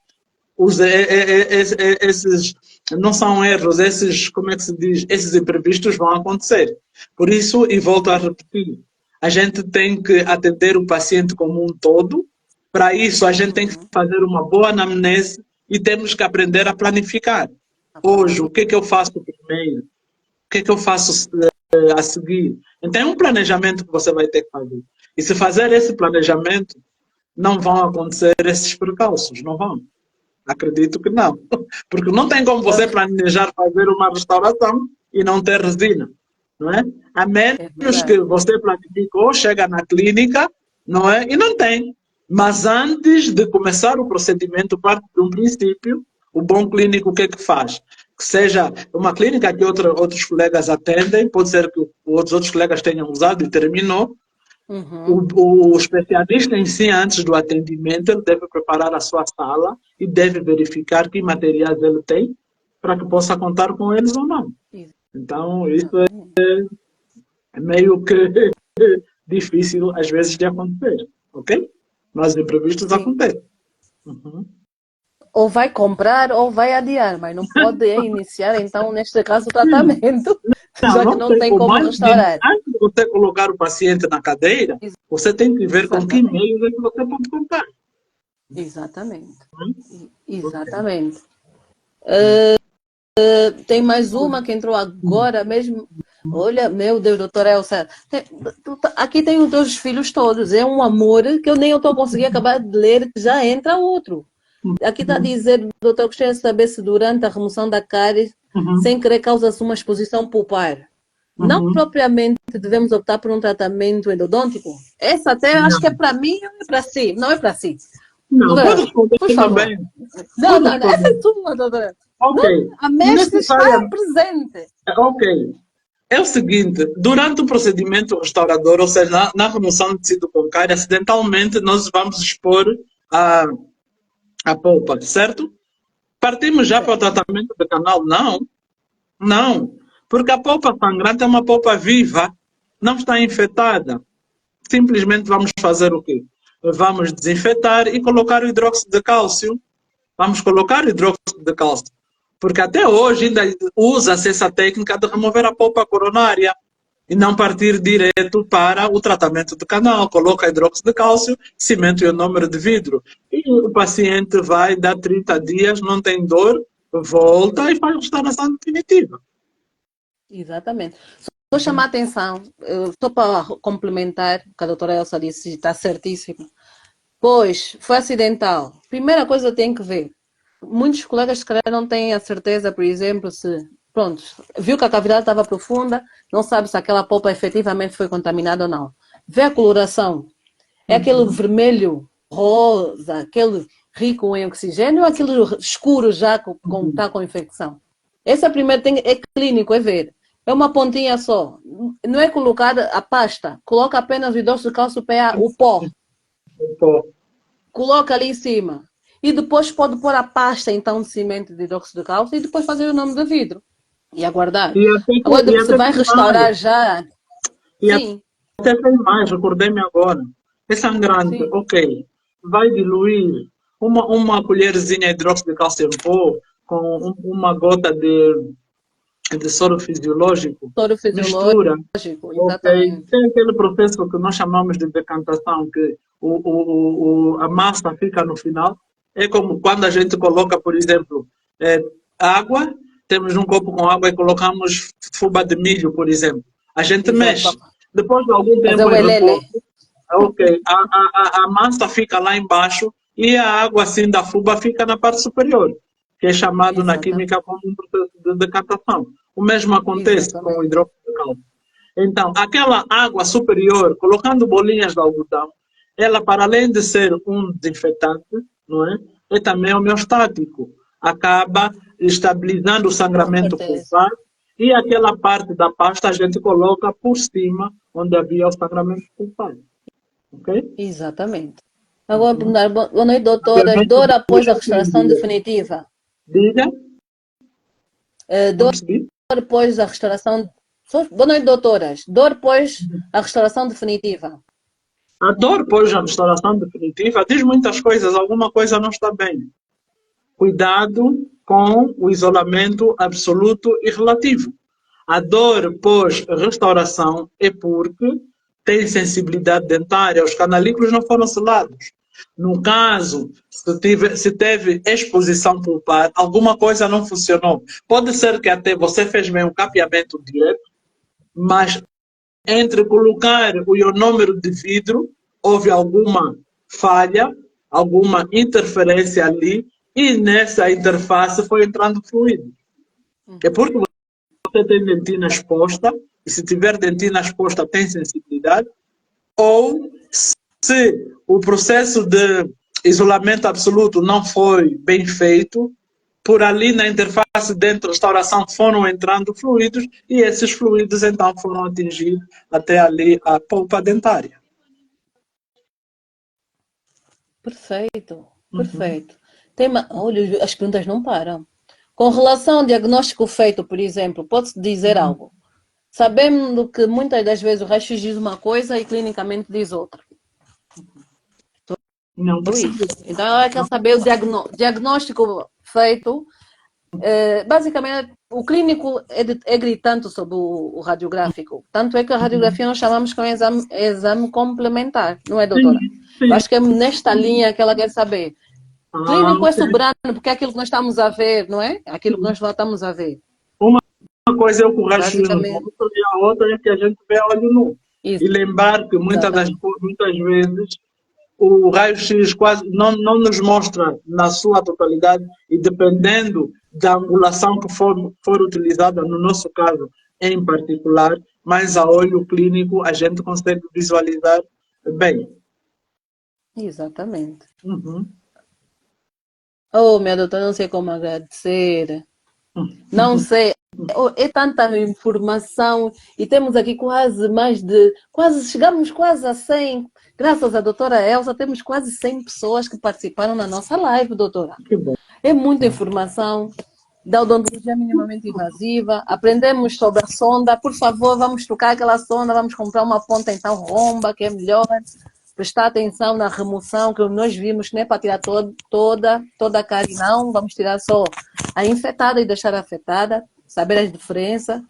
esses não são erros, esses, como é que se diz, esses imprevistos vão acontecer. Por isso, e volto a repetir, a gente tem que atender o paciente como um todo. Para isso, a gente tem que Uhum. fazer uma boa anamnese e temos que aprender a planificar. A Hoje, o planificar. que é que eu faço primeiro? O que é que eu faço a seguir? Então, é um planejamento que você vai ter que fazer. E se fazer esse planejamento, não vão acontecer esses percalços, não vão. Acredito que não. Porque não tem como você planejar fazer uma restauração e não ter resina, não é? A É menos que verdade. você planificou, chega na clínica, não é? E não tem. Mas antes de começar o procedimento, parte de um princípio, o bom clínico o que é que faz? Que seja uma clínica que outros colegas atendem, pode ser que os outros colegas tenham usado e terminou, Uhum. o especialista em si, antes do atendimento, ele deve preparar a sua sala e deve verificar que materiais ele tem para que possa contar com eles ou não. Então, isso Exatamente. é meio que difícil às vezes de acontecer, ok? Mas imprevistos Sim. acontecem. Uhum. Ou vai comprar ou vai adiar, mas não pode iniciar, então, neste caso, o tratamento, Não, já que não não tem. tem O como mais mínimo, restaurar. antes de você colocar o paciente na cadeira, Ex- você tem que ver com que Exatamente. meios é que você pode contar. Exatamente. Uhum. Ok. Exatamente. Tem mais uma que entrou agora mesmo. Olha, meu Deus, doutora Elsa, aqui tem os teus filhos todos. É um amor que eu nem estou conseguindo acabar de ler, que já entra outro. Aqui está a dizer, doutor, gostaria de saber se durante a remoção da cárie, Uhum. sem querer, causa-se uma exposição pulpar. Não Uhum. propriamente devemos optar por um tratamento endodôntico. Essa até acho que é Não. para mim ou é para si? Não é para si. Não, pode Doutora, responder por favor. também. Não, Pode não, não, essa responder. é tua, doutora. Ok. Não, a mestre está Necessariamente. presente. Ok. É o seguinte, durante o procedimento restaurador, ou seja, na remoção de tecido concário, acidentalmente nós vamos expor a, a polpa, certo? Partimos já para o Certo. tratamento do canal? Não, não. Porque a polpa sangrante é uma polpa viva, não está infectada. Simplesmente vamos fazer o quê? Vamos desinfetar e colocar o hidróxido de cálcio. Vamos colocar o hidróxido de cálcio. Porque até hoje ainda usa-se essa técnica de remover a polpa coronária e não partir direto para o tratamento do canal. Coloca hidróxido de cálcio, cimento ionômero de vidro. E o paciente vai dar 30 dias, não tem dor, volta e faz restauração definitiva. Exatamente. Vou chamar a atenção, só para complementar, o que a doutora Elsa disse, está certíssimo. Pois, foi acidental. Primeira coisa tem que ver. Muitos colegas, se calhar, não têm a certeza, por exemplo, se, pronto, viu que a cavidade estava profunda, não sabe se aquela polpa efetivamente foi contaminada ou não. Vê a coloração. É aquele Uhum. vermelho, rosa, aquele rico em oxigênio ou aquele escuro já Uhum. tá com infecção? Esse é primeiro, é clínico, é ver. É uma pontinha só. Não é colocar a pasta. Coloca apenas o hidróxido de cálcio PA, o pó. Então, Coloca ali em cima. E depois pode pôr a pasta, então, de cimento de hidróxido de cálcio e depois fazer o nome do vidro. E aguardar. e Agora, se até vai tem mais. restaurar já, E sim, até tem mais, recordei-me agora. É sangrante, sim. ok. Vai diluir uma colherzinha de hidróxido de cálcio em pó com uma gota de soro fisiológico. Soro Mistura, fisiológico, ok. exatamente. Tem aquele processo que nós chamamos de decantação, que a massa fica no final. É como quando a gente coloca, por exemplo, é, água, temos um copo com água e colocamos fubá de milho, por exemplo. A gente Exato. mexe. Depois de algum Fazer tempo o em elele. repouso, ok, a massa fica lá embaixo e a água assim da fuba fica na parte superior, que é chamado na Exatamente. química como um processo de decantação. O mesmo acontece com o Exatamente. hidróxido de cálcio. Então, aquela água superior, colocando bolinhas de algodão, ela, para além de ser um desinfetante, não é? É também homeostático. Acaba estabilizando o Com sangramento certeza. pulsar e aquela parte da pasta a gente coloca por cima onde havia o sangramento pulsar. Ok? Exatamente. Agora, Uhum. perguntar, boa noite, doutoras. Obviamente, Dor depois após a eu restauração entendi. definitiva. Diga, não Dor percebi. após a restauração. Boa noite, doutoras. Dor após a restauração definitiva. A dor pós a restauração definitiva diz muitas coisas, alguma coisa não está bem. Cuidado com o isolamento absoluto e relativo. A dor pós-restauração é porque tem sensibilidade dentária, os canalículos não foram selados. No caso, se teve exposição pulpar, alguma coisa não funcionou. Pode ser que até você fez bem um capeamento direto, mas entre colocar o ionômero de vidro, houve alguma falha, alguma interferência ali, e nessa interface foi entrando fluido. É porque você tem dentina exposta, e se tiver dentina exposta tem sensibilidade, ou se o processo de isolamento absoluto não foi bem feito, por ali na interface dentro da restauração foram entrando fluidos e esses fluidos então foram atingidos até ali a polpa dentária. Perfeito, Uhum. perfeito. Olha, as perguntas não param. Com relação ao diagnóstico feito, por exemplo, pode-se dizer algo. Sabendo que muitas das vezes o raio-x diz uma coisa e clinicamente diz outra. Não percebi. Isso. Então, é quer saber o diagnóstico feito. Basicamente, o clínico é gritante sobre o radiográfico. Tanto é que a radiografia nós chamamos que é um exame complementar, não é, Sim, doutora? Eu sim. acho que é nesta linha que ela quer saber. Ah, Clínico é ok. soberano, porque é aquilo que nós estamos a ver, não é? Aquilo que nós lá estamos a ver. Uma coisa é o raio-x no Basicamente, rosto e a outra é que a gente vê a olho nu. E lembrar que exatamente. muitas vezes o raio-x quase não nos mostra na sua totalidade e dependendo da angulação que for utilizada, no nosso caso em particular, mas a olho clínico a gente consegue visualizar bem. Exatamente. Uhum. Oh, minha doutora, não sei como agradecer. Não sei. Oh, é tanta informação e temos aqui chegamos quase a 100. Graças à doutora Elsa, temos quase 100 pessoas que participaram na nossa live, doutora. Que bom. É muita informação da odontologia minimamente invasiva. Aprendemos sobre a sonda. Por favor, vamos trocar aquela sonda, vamos comprar uma ponta então romba, que é melhor. Prestar atenção na remoção, que nós vimos que não é para tirar toda a cárie, não. Vamos tirar só a infectada e deixar a afetada. Saber as diferenças.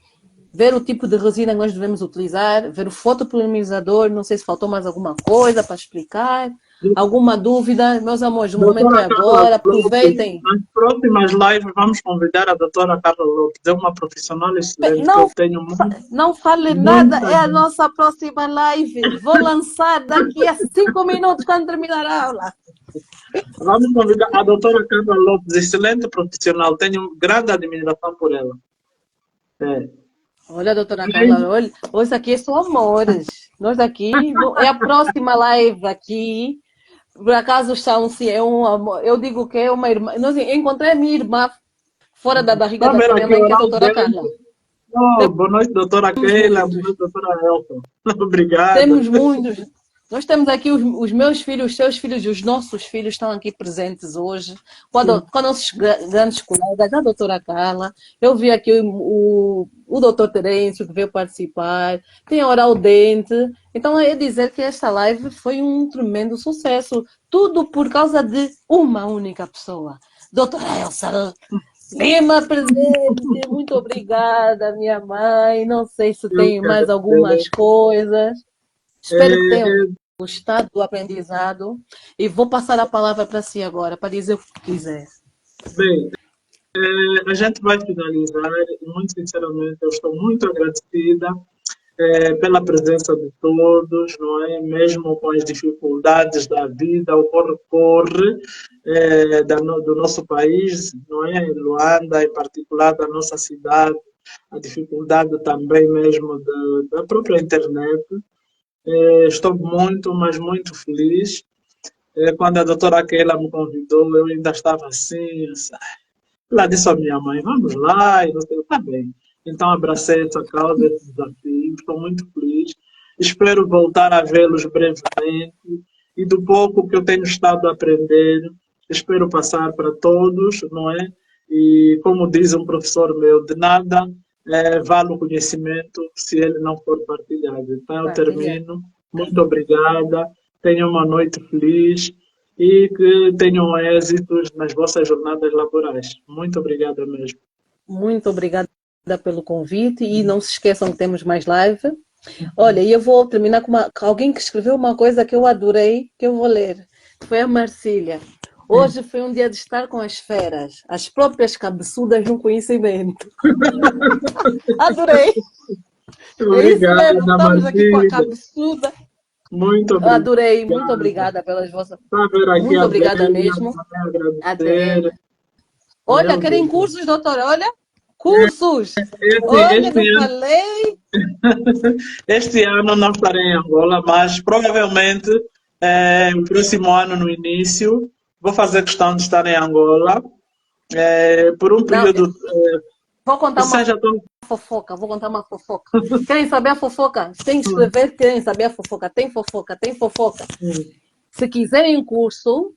Ver o tipo de resina que nós devemos utilizar. Ver o fotopolimizador. Não sei se faltou mais alguma coisa para explicar. Alguma dúvida? Meus amores, o momento é Doutora Carla agora. Lopes, Aproveitem. nas próximas lives vamos convidar a doutora Carla Lopes, é uma profissional excelente que Não, eu tenho muito, não fale nada, muita. é a nossa próxima live. Vou lançar daqui a 5 minutos quando terminar a aula. Vamos convidar a doutora Carla Lopes, excelente profissional, tenho grande admiração por ela. É. Olha, doutora Bem, Carla, olha, hoje aqui são amores. Nós aqui, é a próxima live aqui. Por acaso são, sim, é um amor. Eu digo que é uma irmã. Eu encontrei a minha irmã fora da barriga vamos da ver minha aqui mãe, o que é a oral doutora dele. Carla. Oh, boa noite, doutora Temos Keila, boa muitos. noite, doutora Elton. Obrigado. Temos muitos. Nós temos aqui os meus filhos, os seus filhos, os nossos filhos estão aqui presentes hoje, com nossos grandes colegas, a doutora Carla. Eu vi aqui o doutor Terêncio, que veio participar, tem a Oral Dente. Então, é dizer que esta live foi um tremendo sucesso. Tudo por causa de uma única pessoa. Doutora Elsa Lima presente, muito obrigada, minha mãe. Não sei se Eu tem que mais algumas agradeço. coisas. Espero que tenham É, gostado do aprendizado e vou passar a palavra para si agora, para dizer o que quiser. bem, a gente vai finalizar e, muito sinceramente, eu estou muito agradecida pela presença de todos, não é? Mesmo com as dificuldades da vida, o corre-corre do nosso país, não é? Em Luanda, em particular da nossa cidade, a dificuldade também mesmo da própria internet. Estou muito, mas muito feliz. Quando a doutora Keila me convidou, eu ainda estava assim, lá disse à minha mãe, vamos lá, e não sei, tá bem. Então abracei essa causa, esse desafio, estou muito feliz. Espero voltar a vê-los brevemente e do pouco que eu tenho estado a aprender, espero passar para todos, não é? E como diz um professor meu, de nada vale o conhecimento se ele não for partilhado. Então eu Partilha. termino. Muito obrigada. Tenha uma noite feliz e que tenham êxitos nas vossas jornadas laborais. Muito obrigada mesmo. Muito obrigada pelo convite e não se esqueçam que temos mais live. Olha, e eu vou terminar com alguém que escreveu uma coisa que eu adorei, que eu vou ler. Foi a Marcília. Hoje foi um dia de estar com as feras, as próprias cabeçudas no conhecimento. Adorei! É isso Obrigada, mesmo, estamos aqui com a Marcília. cabeçuda. Muito Adorei, muito obrigado. obrigada pelas vossas. Está a ver aqui Muito a obrigada Adélia, mesmo. também agradecer. Adélia. Olha, Meu querem Deus. cursos, doutora? Olha, cursos! Este, Olha, este não ano, falei. este ano não estarei em Angola, mas provavelmente no próximo ano, no início, vou fazer questão de estar em Angola por um Não, período vou que contar uma seja tão. fofoca, vou contar uma fofoca. Querem saber a fofoca? Tem que escrever, querem saber a fofoca. Tem fofoca, tem fofoca. Se quiserem um curso,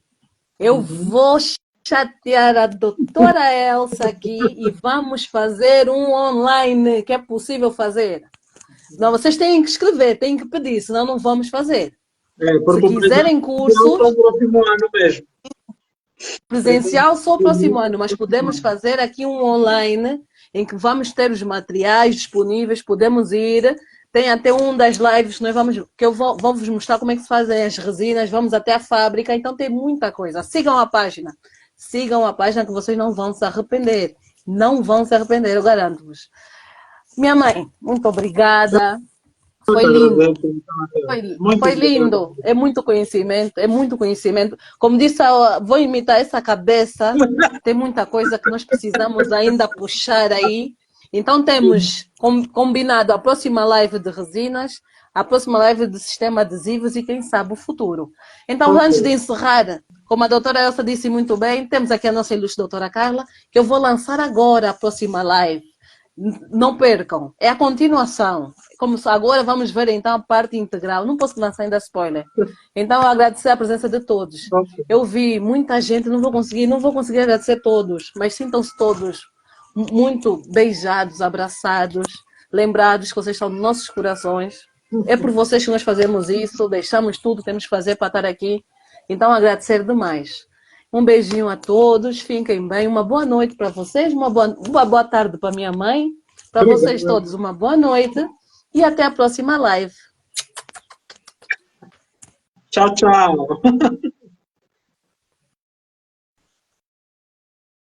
eu Uhum. vou chatear a doutora Elsa aqui e vamos fazer um online, que é possível fazer. Não, vocês têm que escrever, têm que pedir, senão não vamos fazer. Se Porque o quiserem presencial só cursos, o próximo ano mesmo. presencial só o próximo ano, mas podemos fazer aqui um online em que vamos ter os materiais disponíveis, podemos ir. Tem até um das lives que eu vou vos mostrar como é que se fazem as resinas, vamos até a fábrica, então tem muita coisa. Sigam a página que vocês não vão se arrepender. Não vão se arrepender, eu garanto-vos. Minha mãe, muito obrigada. Eu Foi te lindo. agradeço, então, muito Foi obrigado. lindo. É muito conhecimento, é muito conhecimento. Como disse, vou imitar essa cabeça. Tem muita coisa que nós precisamos ainda puxar aí. Então temos combinado a próxima live de resinas, a próxima live de sistema adesivos e quem sabe o futuro. Então, Ok. antes de encerrar, como a doutora Elsa disse muito bem, temos aqui a nossa ilustre doutora Carla, que eu vou lançar agora a próxima live. Não percam, é a continuação. Como agora vamos ver então a parte integral. Não posso lançar ainda spoiler. Então agradecer a presença de todos. Ok. Eu vi muita gente, não vou conseguir agradecer todos, mas sintam-se todos muito beijados, abraçados, lembrados que vocês estão nos nossos corações. É por vocês que nós fazemos isso, deixamos tudo, temos que fazer para estar aqui. Então agradecer demais. Um beijinho a todos, fiquem bem, uma boa noite para vocês, uma boa tarde para minha mãe, para vocês Obrigado. todos uma boa noite e até a próxima live. Tchau, tchau.